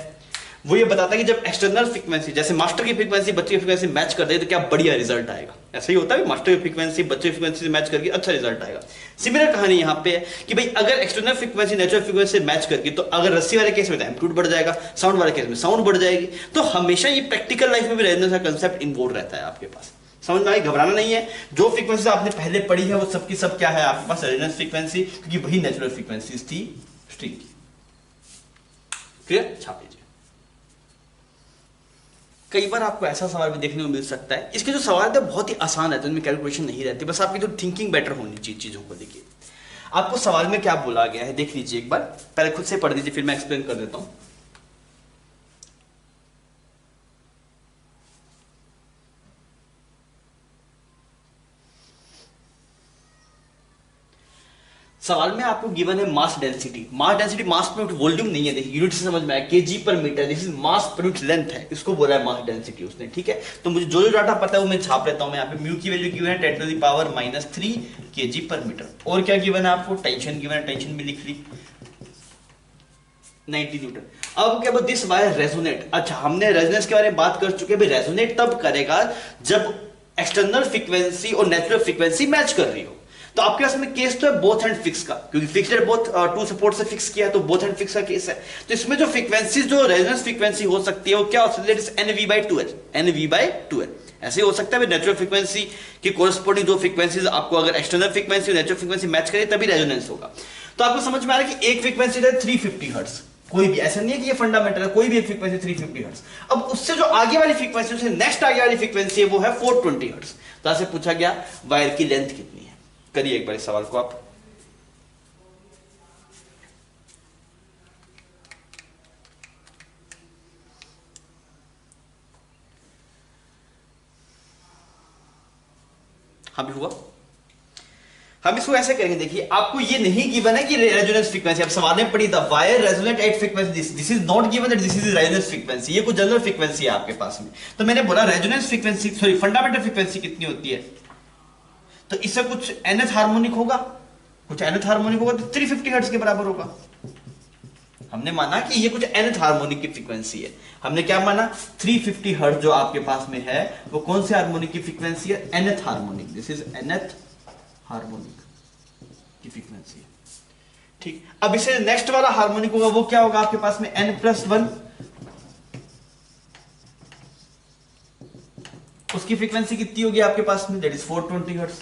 वो ये बताता है कि जब एक्सटर्नल फ्रीक्वेंसी जैसे मास्टर की फ्रीक्वेंसी बच्चे की फ्रीक्वेंसी मैच कर दे तो क्या बढ़िया रिजल्ट आएगा। ऐसा ही होता है, मास्टर की फ्रीक्वेंसी बच्चे की फ्रीक्वेंसी से मैच करके अच्छा रिजल्ट आएगा। सिमिलर कहानी यहाँ पे है कि भाई अगर एक्सटर्नल फ्रीक्वेंसी नेचुरल फ्रीक्वेंसी से मैच करके, तो अगर रस्सी वाले केस में एम्पलीट्यूड बढ़ जाएगा, साउंड वाले केस में साउंड बढ़ जाएगी। तो हमेशा ये प्रैक्टिकल लाइफ में भी रेजोनेंस का कंसेप्ट इन्वॉल्व रहता है आपके पास। समझ में आई? घबराना नहीं है। जो फ्रीक्वेंसी आपने पहले पढ़ी है वो सबकी सब क्या है आपके पास? रेजोनेंस फ्रीक्वेंसी, क्योंकि वही नेचुरल फ्रीक्वेंसी थी स्ट्रिंग की। क्लियर? छाप लीजिए। कई बार आपको ऐसा सवाल भी देखने को मिल सकता है, इसके जो सवाल थे बहुत ही आसान है, तो इनमें कैलकुलेशन नहीं रहती, बस आपकी जो थिंकिंग बेटर होनी चाहिए चीजों को लेके। आपको सवाल में क्या बोला गया है देख लीजिए एक बार, पहले खुद से पढ़ दीजिए फिर मैं एक्सप्लेन कर देता हूं। सवाल में आपको गिवन है मास डेंसिटी। मास पर यूनिट वॉल्यूम नहीं है, देखिए यूनिट से समझ में आया, केजी पर metre, this is mass per unit length है, इसको बोला है मास डेंसिटी उसने, ठीक है। तो मुझे जो जो डाटा पता है वो मैं छाप लेता हूं। मैं यहाँ पे म्यू की वैल्यू गिवन है 10 टू द पावर -3 केजी पर मीटर। और क्या गिवन है आपको, टेंशन गिवन है, टेंशन भी लिख ली 90 न्यूटन। अब क्या दिस वायर रेजोनेट, अच्छा हमने रेजोनेंस के बारे में बात कर चुके हैं। भाई रेजोनेट तब करेगा जब एक्सटर्नल फ्रीक्वेंसी और नेचुरल फ्रीक्वेंसी मैच कर रही हो। तो आपके पास में केस तो है बोथ हैंड फिक्स का, क्योंकि फिक्स्ड है बोथ टू सपोर्ट से फिक्स किया, तो बोथ हैंड फिक्स का केस है। तो इसमें जो फ्रीक्वेंसी, जो रेजोनेंस फ्रीक्वेंसी हो सकती है वो क्या हो सकती है, NV/2L, NV/2L ऐसे हो सकता है। नेचुरल फ्रीक्वेंसी की कोरस्पोंडिंग जो फ्रीक्वेंसीज आपको अगर एक्सटर्नल फ्रीक्वेंसी और नेचुरल फ्रीक्वेंसी मैच करे तभी रेजोनेंस होगा। तो आपको समझ में आ रहा है कि एक फ्रीक्वेंसी है 350 हर्ट्ज, कोई भी ऐसा नहीं है कि ये फंडामेंटल है, कोई भी एक फ्रीक्वेंसी 350 हर्ट्ज। अब उससे जो आगे वाली फ्रीक्वेंसी, उससे नेक्स्ट आगे वाली फ्रीक्वेंसी है वो है 420 हर्ट्ज। तो ऐसे पूछा गया वायर की लेंथ कितनी है। करिए एक बार इस सवाल को आप। हाँ भी हुआ। हम इसको ऐसे करेंगे, देखिए आपको ये नहीं गिवन है कि रेजोनेंस फ्रीक्वेंसी, आप सवाल में पढ़ी था wire resonate at frequency, this is not given that this is resonance frequency, ये कुछ जनरल फ्रीक्वेंसी है आपके पास में। तो मैंने बोला resonance frequency, sorry fundamental frequency कितनी होती है, तो इससे कुछ nth हार्मोनिक होगा, कुछ nth हार्मोनिक होगा तो 350 हर्ट्ज के बराबर होगा। हमने माना कि ये कुछ nth हार्मोनिक की फ्रीक्वेंसी है। हमने क्या माना, 350 हर्ट्ज जो आपके पास में है वो कौन से हार्मोनिक की फ्रीक्वेंसी है, nth harmonic, this is nth harmonic की फ्रीक्वेंसी है, ठीक। अब इसे नेक्स्ट वाला हार्मोनिक होगा वो क्या होगा आपके पास में, n+1, उसकी फ्रीक्वेंसी कितनी होगी आपके पास में, दैट इज 420 हर्ट्ज।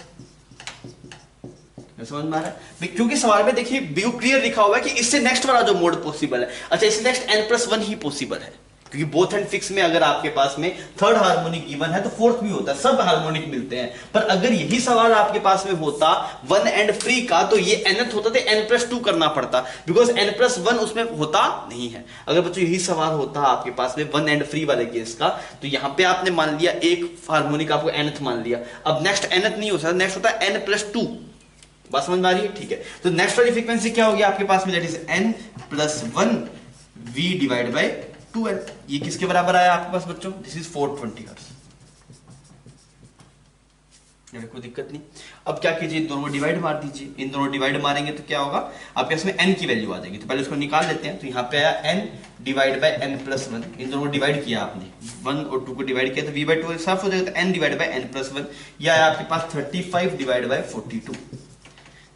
समझ में आ रहा है, क्योंकि सवाल में देखिए व्यू क्लियर लिखा हुआ है कि इससे नेक्स्ट वाला जो मोड पॉसिबल है, अच्छा इससे नेक्स्ट n+1 ही पॉसिबल है, क्योंकि बोथ एंड फिक्स में अगर आपके पास में थर्ड हार्मोनिक गिवन है तो फोर्थ भी होता है, सब हार्मोनिक मिलते हैं। पर अगर यही सवाल आपके पास में होता वन एंड फ्री का, तो ये nth होता तो n+2 करना पड़ता, बिकॉज n+1 उसमें होता नहीं है। अगर बच्चों यही सवाल होता आपके पास में वन एंड फ्री वाले केस का, तो यहां पे आपने मान लिया एक हार्मोनिक आपको nth मान लिया, अब नेक्स्ट nth नहीं हो सकता, नेक्स्ट होता है n+2। बात समझ में आ रही है, ठीक है। तो नेक्स्ट वाली फ्रीक्वेंसी क्या होगी आपके पास में, दैट इज n+1 v/2L। ये किसके बराबर आया आपके पास बच्चों, दिस इज 420 हर्ट्ज। कोई दिक्कत नहीं। अब क्या कीजिए, दोनों डिवाइड मार दीजिए, इन दोनों डिवाइड मारेंगे तो क्या होगा आपके पास में n की वैल्यू आ जाएगी। तो पहले उसको निकाल लेते हैं, तो यहाँ पे आया n/n+1, इन दोनों को डिवाइड किया आपने, 1 और 2 को डिवाइड किया तो v/2 साफ हो जाएगा, तो n/n+1 यह आया आपके पास 35/42।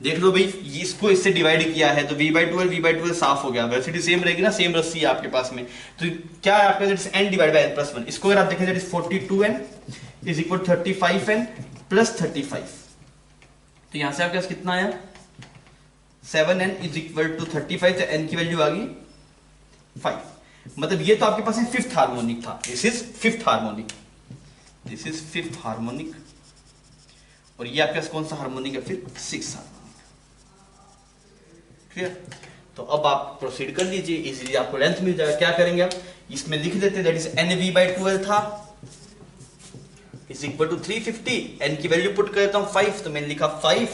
देख लो भाई, इसको इससे डिवाइड किया है तो v/2L साफ हो गया, वेलोसिटी सेम रहेगी ना, सेम रस्सी है आपके पास में, तो क्या है आपका n/n+1। इसको अगर आप देखें दैट इज 42n = 35n + 35, तो यहां से आपके पास कितना आया 7n = 35, तो n की वैल्यू आ गई 5। मतलब ये तो आपके पास फिफ्थ हार्मोनिक था, this is fifth harmonic, this is fifth harmonic, और ये आपके पास कौन सा हार्मोनिक है फिर, सिक्स्थ हार्मोनिक। क्लियर। तो अब आप प्रोसीड कर लीजिए, इजीली आपको लेंथ मिल जाएगा। क्या करेंगे आप, इसमें लिख देते हैं दैट इज NV/2L था = 350, n की वैल्यू पुट कर देता हूं 5, तो मैंने लिखा 5,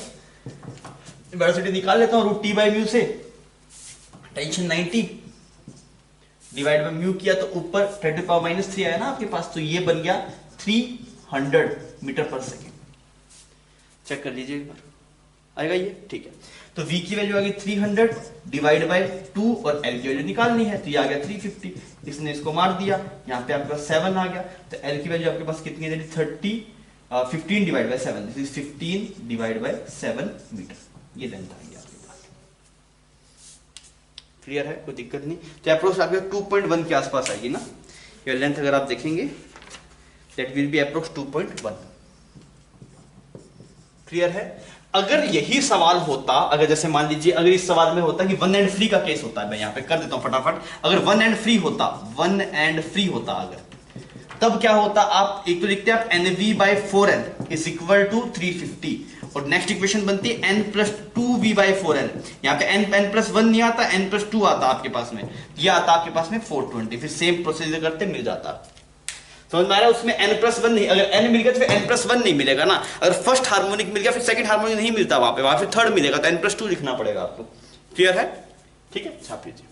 वेलोसिटी निकाल लेता हूं √T/μ से, टेंशन 90 डिवाइड बाय म्यू किया तो ऊपर 10⁻³ आया ना आपके पास, तो ये बन गया 300 मीटर पर सेकेंड। चेक कर लीजिए एक बार, आएगा ये, ठीक है। तो v की वैल्यू आ गई 300 डिवाइड बाय 2 और l की वैल्यू निकालनी है, तो ये आ गया 350, इसने इसको मार दिया, यहाँ पे आपके पास 7 आ गया, तो l की वैल्यू आपके पास कितनी है, 15 divide by 7, this is 15 divide by 7 metre, ये लेंथ आ गई आपके पास। क्लियर है, कोई दिक्कत नहीं। तो अप्रोक्स आपके 2.1 के आसपास आएगी ना ये लेंथ, अगर आप देखेंगे that will B approx 2.1। Clear है। अगर यही सवाल होता, अगर जैसे मान लीजिए अगर इस सवाल में होता कि वन एंड फ्री का केस होता है, मैं यहां पे कर देता हूं फटाफट, अगर वन एंड फ्री होता अगर, तब क्या होता, आप एक तो लिखते हैं आप NV/4L = 350, और नेक्स्ट इक्वेशन बनती है n+2V/4L। यहाँ पे n+1 नहीं आता, n+2 आता आपके पास में, यह आता आपके पास में 420, फिर सेम प्रोसीजर करते मिल जाता। समझ में आ रहा है? उसमें n+1 नहीं, अगर n मिल गया तो फिर n+1 नहीं मिलेगा ना। अगर फर्स्ट हार्मोनिक मिल गया फिर सेकंड हार्मोनिक नहीं मिलता, वहां फिर थर्ड मिलेगा, तो n+2 लिखना पड़ेगा आपको। क्लियर है? ठीक है, छाप लीजिए।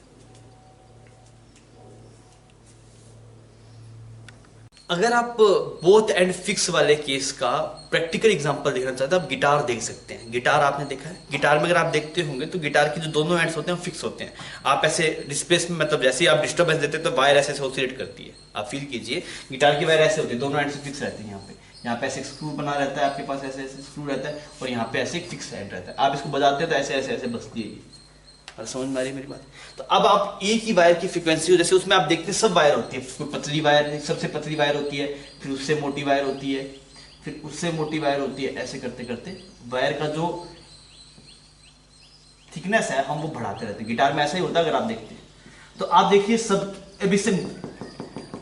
अगर आप बोथ एंड फिक्स वाले केस का प्रैक्टिकल एग्जांपल देखना चाहते हैं, आप गिटार देख सकते हैं। गिटार आपने देखा है, गिटार में अगर आप देखते होंगे तो गिटार की जो दोनों एंड्स होते हैं वो फिक्स होते हैं। आप ऐसे डिस्प्लेस में, मतलब जैसे ही आप डिस्टर्बेंस देते हैं तो वायर ऐसे ऑसिलेट करती है। आप फील कीजिए, गिटार की वायर ऐसे होती है, दोनों एंड फिक्स रहते हैं। यहाँ पे ऐसे एक स्क्रू बना रहता है आपके पास, ऐसे ऐसे स्क्रू रहता है, और यहाँ पे ऐसे एक फिक्स एंड रहता है। आप इसको बजाते हैं तो ऐसे ऐसे ऐसे बजती है। और समझ में आ रही है मेरी बात? तो अब आप एक ही वायर की फ्रीक्वेंसी, जैसे उसमें आप देखते हैं सब वायर होती है, कोई पतली वायर, सबसे पतली वायर होती है, फिर उससे मोटी वायर होती है, फिर उससे मोटी वायर होती है, ऐसे करते करते वायर का जो थिकनेस है हम वो बढ़ाते रहते हैं। गिटार में ऐसा ही होता है अगर आप देखते हैं तो। आप देखिए सब, अब इससे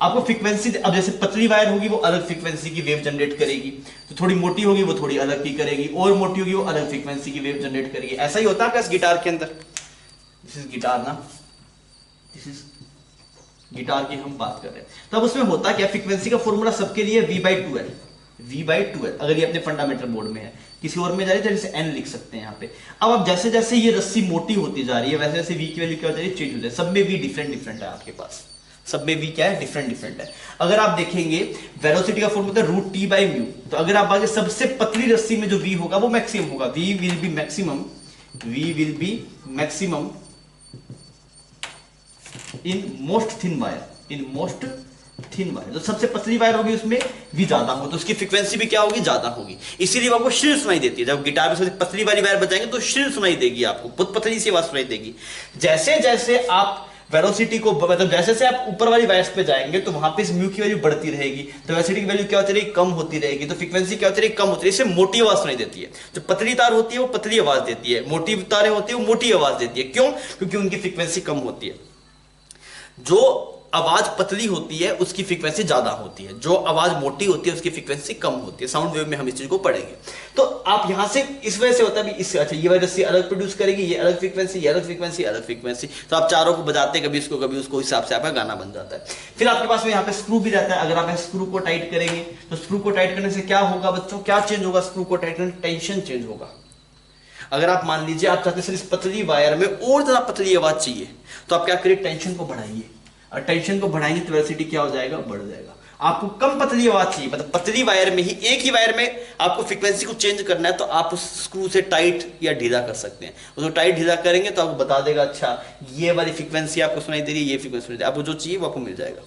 आपको फ्रीक्वेंसी, अब जैसे पतली वायर होगी वो अलग फ्रीक्वेंसी की वेव जनरेट करेगी, तो थोड़ी मोटी होगी वो थोड़ी अलग की करेगी, और मोटी होगी वो अलग फ्रीक्वेंसी की वेव जनरेट करेगी। ऐसा ही होता है क्या गिटार के अंदर? दिस इज गिटार ना, दिस इज गिटार की हम बात कर रहे हैं। तो अब उसमें होता क्या, फ्रीक्वेंसी का फॉर्मूला सबके लिए V/2L, V/2L। अगर ये अपने फंडामेंटल बोर्ड में है, किसी और में जा रही है तो जैसे n लिख सकते हैं यहाँ पे। अब जैसे जैसे ये रस्सी मोटी होती जा रही है वैसे वैसे V की वैल्यू क्या हो जा रही है, चेंज हो जाए। सब में V डिफरेंट डिफरेंट है आपके पास, सब में V क्या है, डिफरेंट डिफरेंट है। अगर आप देखेंगे वेलोसिटी का फॉर्मूला है √T/μ, तो अगर आप आगे सबसे पतली रस्सी में जो V होगा वो मैक्सिमम होगा। V will be maximum in most thin wire, जो सबसे पतली वायर होगी उसमें V ज्यादा हो तो उसकी फ्रीक्वेंसी भी क्या होगी, ज्यादा होगी। इसीलिए आपको श्रिल सुनाई देती है। जब गिटार में सबसे पतली वाली वायर बजाएंगे तो श्रिल सुनाई देगी, आपको बहुत पतली सी आवाज सुनाई देगी। जैसे जैसे आप वेलोसिटी को, मतलब जैसे जैसे आप ऊपर वाली वायर्स पे जाएंगे तो वहां पे इस म्यू की वैल्यू बढ़ती रहेगी, तो वेलोसिटी की वैल्यू क्या होती रहेगी, कम होती रहेगी, तो फ्रीक्वेंसी क्या होती रहेगी, कम होती रहेगी। इससे मोटी आवाज सुनाई देती है। जो पतली तार होती है वो पतली आवाज देती है, मोटी तारें होती है वो मोटी आवाज देती है। क्यों? क्योंकि उनकी फ्रीक्वेंसी कम होती है। जो आवाज पतली होती है उसकी फ्रीक्वेंसी ज्यादा होती है, जो आवाज मोटी होती है उसकी फ्रीक्वेंसी कम होती है। साउंड वेव में हम इस चीज को पढ़ेंगे। तो आप यहां से इस वजह से होता है इस, अच्छा ये वाली रस्सी अलग प्रोड्यूस करेगी, ये अलग फ्रीक्वेंसी, ये अलग फ्रीक्वेंसी, अलग फ्रीक्वेंसी, तो आप चारों को बजाते हैं, कभी इसको कभी उसको, हिसाब से आपका गाना बन जाता है। फिर आपके पास में यहाँ पे स्क्रू भी रहता है। अगर आप स्क्रू को टाइट करेंगे तो स्क्रू को टाइट करने से क्या होगा बच्चों, क्या चेंज होगा? स्क्रू को टाइट करने से टेंशन चेंज होगा। अगर आप मान लीजिए आप चाहते हैं इस पतली वायर में और ज्यादा पतली आवाज चाहिए तो आप क्या करिए, टेंशन को बढ़ाइए, और टेंशन को बढ़ाएंगे तो वेलोसिटी क्या हो जाएगा, बढ़ जाएगा। आपको कम पतली आवाज चाहिए, मतलब पतली वायर में ही, एक ही वायर में आपको फ्रीक्वेंसी को चेंज करना है, तो आप उस स्क्रू से टाइट या ढीला कर सकते हैं। उसको टाइट ढीला करेंगे तो आपको बता देगा, अच्छा ये वाली फ्रीक्वेंसी आपको सुनाई दे रही है, ये फ्रीक्वेंसी सुनाई दे रही है, आपको जो चाहिए वो आपको मिल जाएगा।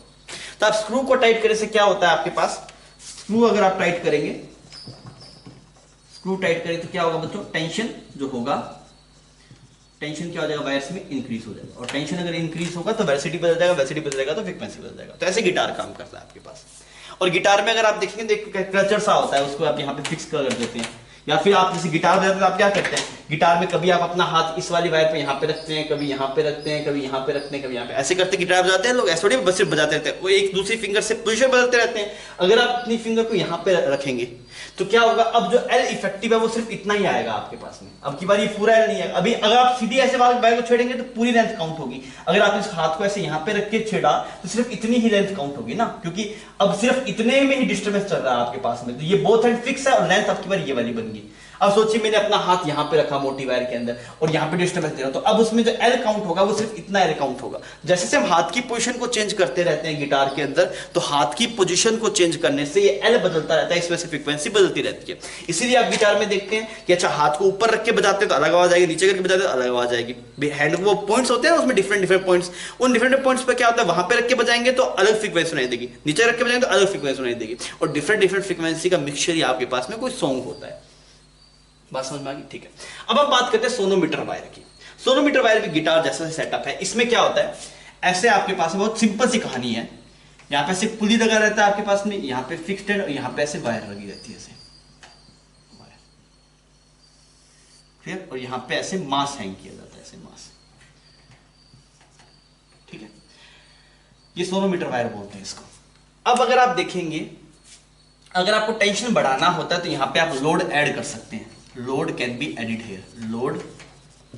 तो आप स्क्रू को टाइट करने से क्या होता है आपके पास, स्क्रू अगर आप टाइट करेंगे, स्क्रू टाइट करें तो क्या होगा बच्चों, टेंशन जो होगा, टेंशन क्या हो जाएगा, वायर्स में इंक्रीज हो जाएगा, और टेंशन अगर इंक्रीज होगा तो वेलोसिटी बदल जाएगा, वेलोसिटी बदल जाएगा तो फ्रीक्वेंसी बदल जाएगा। तो ऐसे गिटार काम करता है आपके पास। और गिटार में अगर आप देखेंगे तो एक क्लचर सा होता है, उसको आप यहाँ पे फिक्स कर देते हैं। या फिर आप जैसे गिटार बजाते हैं तो आप क्या करते हैं, गिटार में कभी आप अपना हाथ इस वाली वायर पे यहाँ पे रखते हैं, कभी यहाँ पे रखते हैं, कभी यहाँ पे रखते हैं, कभी यहाँ पे, ऐसे करते गिटार बजाते हैं लोग। ऐसे थोड़ी बस सिर्फ बजाते रहते हैं, वो एक दूसरी फिंगर से पोजीशन बदलते रहते हैं। अगर आप अपनी फिंगर को यहाँ पे रखेंगे तो क्या होगा, अब जो L इफेक्टिव है वो सिर्फ इतना ही आएगा आपके पास में। अब की बार ये पूरा L नहीं आएगा। अभी अगर आप सीधी ऐसे वायर को छेड़ेंगे तो पूरी लेंथ काउंट होगी। अगर आप इस हाथ को ऐसे यहाँ पे रख के छेड़ा तो सिर्फ इतनी ही लेंथ काउंट होगी ना, क्योंकि अब सिर्फ इतने में ही डिस्टर्बेंस चल रहा है आपके पास में। तो ये बोथ हैंड फिक्स है और लेंथ आपकी बार ये वाली बन गई। अब सोचिए मैंने अपना हाथ यहाँ पे रखा मोटी वायर के अंदर और यहाँ पे डिस्टर्बेंस दे रहा हूं, तो अब उसमें जो L काउंट होगा वो सिर्फ इतना L काउंट होगा। जैसे जैसे हम हाथ की पोजीशन को चेंज करते रहते हैं गिटार के अंदर, तो हाथ की पोजीशन को चेंज करने से ये L बदलता रहता है, इसमें से फ्रीक्वेंसी बदलती रहती है। इसीलिए आप गिटार में देखते हैं कि अच्छा हाथ को ऊपर रख के बजाते हैं तो अलग आवाज आएगी, नीचे करके बजाते हैं तो अलग आवाज आएगी। हैंड वो पॉइंट्स होते हैं उसमें डिफरेंट डिफरेंट पॉइंट्स, उन डिफरेंट पॉइंट्स पे क्या होता है, वहां पे रख के बजाएंगे तो अलग फ्रीक्वेंसी सुनाई देगी, नीचे रख के बजाएंगे तो अलग फ्रीक्वेंसी सुनाई देगी, और डिफरेंट डिफरेंट फ्रीक्वेंसी का मिक्सचर ही आपके पास में कोई सॉन्ग होता है। बात समझ में आ गई? ठीक है। अब हम बात करते हैं सोनोमीटर वायर की। सोनोमीटर वायर भी गिटार जैसा सेटअप है। इसमें क्या होता है, ऐसे आपके पास बहुत सिंपल सी कहानी है। यहाँ पे ऐसे पुली लगा रहता है आपके पास में, यहाँ पे फिक्स्ड है और यहाँ पे ऐसे वायर लगी रहती है ऐसे, ठीक, और यहाँ पे ऐसे मास हैंग किया जाता है, ऐसे मास, ठीक है। ये सोनोमीटर वायर बोलते हैं इसको। अब अगर आप देखेंगे, अगर आपको टेंशन बढ़ाना होता है तो यहाँ पे आप लोड ऐड कर सकते हैं। Load can be added here, load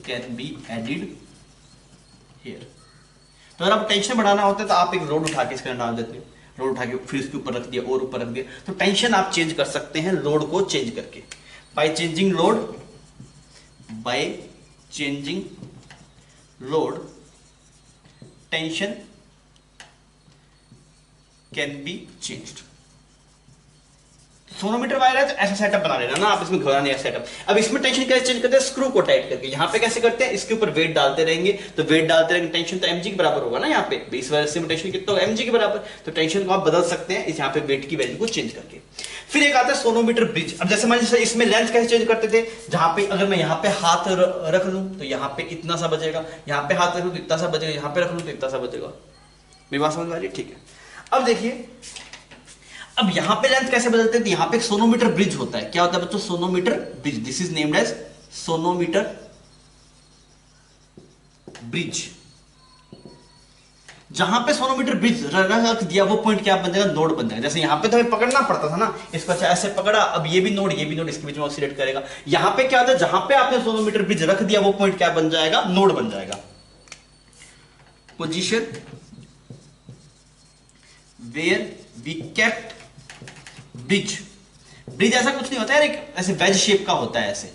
can be added here. तो अगर आपको टेंशन बढ़ाना होता है तो आप एक लोड उठा के इसके अंदर डाल देते हैं। लोड उठा के फिर इसके ऊपर रख दिया और ऊपर रख दिया। तो टेंशन आप चेंज कर सकते हैं लोड को चेंज करके, by changing load tension can be changed. Sonometer wire है तो ऐसा सेटअप बना लेना ना आप, इसमें घबराना नहीं है सेटअप। अब इसमें टेंशन कैसे चेंज करते हैं, स्क्रू को टाइट करके। यहाँ पे कैसे करते हैं, इसके ऊपर वेट डालते रहेंगे, तो वेट डालते रहेंगे, टेंशन तो mg के बराबर होगा ना यहाँ पे, इस वजह से टेंशन कितना होगा mg के बराबर। तो टेंशन को आप बदल सकते हैं इस यहाँ पे वेट की वैल्यू को चेंज करके। फिर एक आता है सोनोमीटर ब्रिज। अब जैसे मान लीजिए इसमें लेंथ कैसे चेंज करते थे, जहां पे अगर मैं यहाँ पे हाथ रख लूं तो यहाँ पे इतना सा बचेगा, यहाँ पे हाथ रख लूं तो इतना सा बचेगा, यहाँ पे रख लूं तो इतना सा बचेगा। मेरी बात समझ में आ रही है? ठीक है। अब देखिए अब यहां पे लेंथ कैसे बदलते हैं, तो यहां पे एक सोनोमीटर ब्रिज होता है। क्या होता है बच्चों, sonometer bridge. This is named as sonometer bridge. जहां पे सोनोमीटर ब्रिज रख दिया वो पॉइंट क्या बन जाएगा, नोड बन जाएगा। जैसे यहां पे तो हमें पकड़ना पड़ता था ना, इसको अच्छा ऐसे पकड़ा, अब ये भी नोड इसके बीच में ऑसिलेट करेगा। यहां पे क्या होता है, जहां पे आपने सोनोमीटर ब्रिज रख दिया वो पॉइंट क्या बन जाएगा, नोड बन जाएगा। Position where we kept bridge ऐसा कुछ नहीं होता है, एक ऐसे वेज शेप का होता है, ऐसे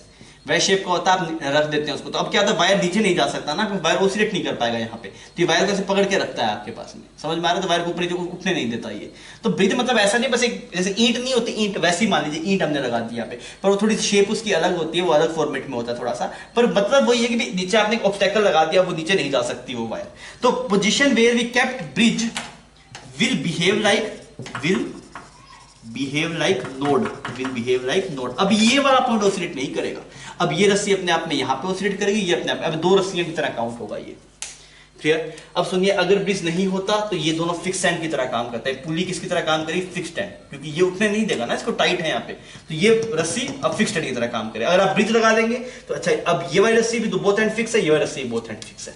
वेज शेप का होता है, आप रख देते हैं उसको। तो अब क्या होता है, वायर नीचे नहीं जा सकता ना, वायर ओसिलेट नहीं कर पाएगा यहाँ पे, तो ये वायर को ऐसे पकड़ के रखता है आपके पास में, समझ में आ रहा है। तो वायर को ऊपर उठने नहीं देता ये। तो ब्रिज मतलब ऐसा नहीं बस एक जैसे ईंट नहीं होती, ईंट वैसी मान लीजिए ईंट हमने लगा दी यहाँ पे, पर वो थोड़ी सी शेप उसकी अलग होती है, वो अलग फॉर्मेट में होता है थोड़ा सा, पर मतलब वही है कि नीचे आपने एक ऑब्स्टेकल लगा दिया, वो नीचे नहीं जा सकती वो वायर। तो position where we kept bridge will behave like node. अब ये वाला पॉइंट ऑसिलेट नहीं करेगा, अब ये रस्सी अपने आप में यहां पे ऑसिलेट करेगी, ये अपने आप में, अब दो रस्सियों की तरह काउंट होगा ये। क्लियर? अब सुनिए, अगर ब्रिज नहीं होता तो ये दोनों फिक्स एंड की तरह काम करता है। पुली किसकी तरह काम करेगी, फिक्स्ड एंड, क्योंकि ये उठने नहीं देगा ना, इसको टाइट है यहाँ पे, तो ये रस्सी अब फिक्स्ड एंड की तरह काम करे। अगर आप ब्रिज लगा देंगे तो अच्छा, अब ये वाली रस्सी भी तो बोथ एंड फिक्स है, ये वाली रस्सी बोथ एंड फिक्स है।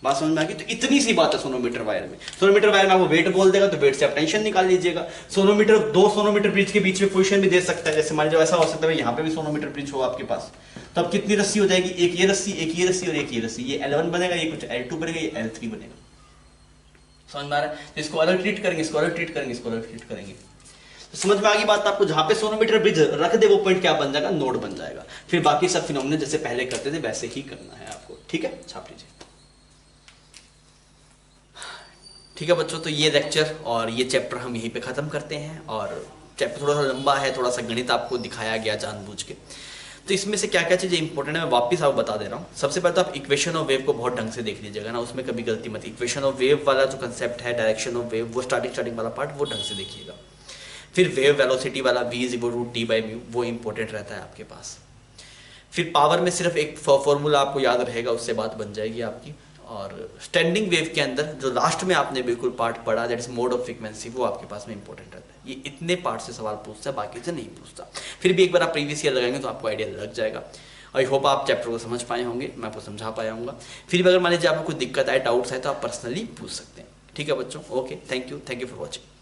बात समझ में आ गई? तो इतनी सी बात है सोनोमीटर वायर में। सोनोमीटर वायर में आपको वेट बोल देगा, तो वेट से आप टेंशन निकाल लीजिएगा। सोनोमीटर, दो सोनोमीटर ब्रिज के बीच में पोजीशन भी दे सकता है। जैसे मान लीजिए ऐसा हो सकता है यहाँ पे भी सोनोमीटर ब्रिज हो आपके पास, तो अब कितनी रस्सी हो जाएगी, एक ये रस्सी, एक ये रस्सी और एक ये रस्सी, ये L1 बनेगा, ये कुछ L2 बनेगा, ये L3 बनेगा। समझ में आ रहा है? तो इसको अलग ट्रीट करेंगे, इसको अलग ट्रीट करेंगे, इसको अलग ट्रीट करेंगे। तो समझ में आ गई बात आपको? जहां पे सोनोमीटर ब्रिज रख दे वो पॉइंट क्या बन जाएगा, नोड बन जाएगा। फिर बाकी सब फिनोमिना जैसे पहले करते थे वैसे ही करना है आपको। ठीक है, छाप लीजिए। ठीक है बच्चों, तो ये लेक्चर और ये चैप्टर हम यहीं पे ख़त्म करते हैं। और चैप्टर थोड़ा सा लंबा है, थोड़ा सा गणित आपको दिखाया गया जानबूझ के। तो इसमें से क्या क्या चीज़ें इंपॉर्टेंट है मैं वापस आपको बता दे रहा हूँ। सबसे पहले तो आप इक्वेशन ऑफ वेव को बहुत ढंग से देख लीजिएगा ना, उसमें कभी गलती मत। इक्वेशन ऑफ वेव वाला जो कंसेप्ट है, डायरेक्शन ऑफ वेव, वो स्टार्टिंग वाला पार्ट वो ढंग से देखिएगा। फिर वेव वेलोसिटी वाला v=t/μ, वो इंपॉर्टेंट रहता है आपके पास। फिर पावर में सिर्फ एक फॉर्मूला आपको याद रहेगा, उससे बात बन जाएगी आपकी। और स्टैंडिंग वेव के अंदर जो लास्ट में आपने बिल्कुल पार्ट पढ़ा, that is mode of frequency, वो आपके पास में इंपॉर्टेंट रहता है। ये इतने पार्ट से सवाल पूछता है, बाकी से नहीं पूछता। फिर भी एक बार आप प्रीवियस ईयर लगाएंगे तो आपको आइडिया लग जाएगा। आई होप आप चैप्टर को समझ पाए होंगे, मैं आपको समझा पाया हूँगा। फिर भी अगर मान लीजिए आपको कोई दिक्कत आए, डाउट्स आए, तो आप पर्सनली पूछ सकते हैं। ठीक है बच्चों, okay, thank you for watching.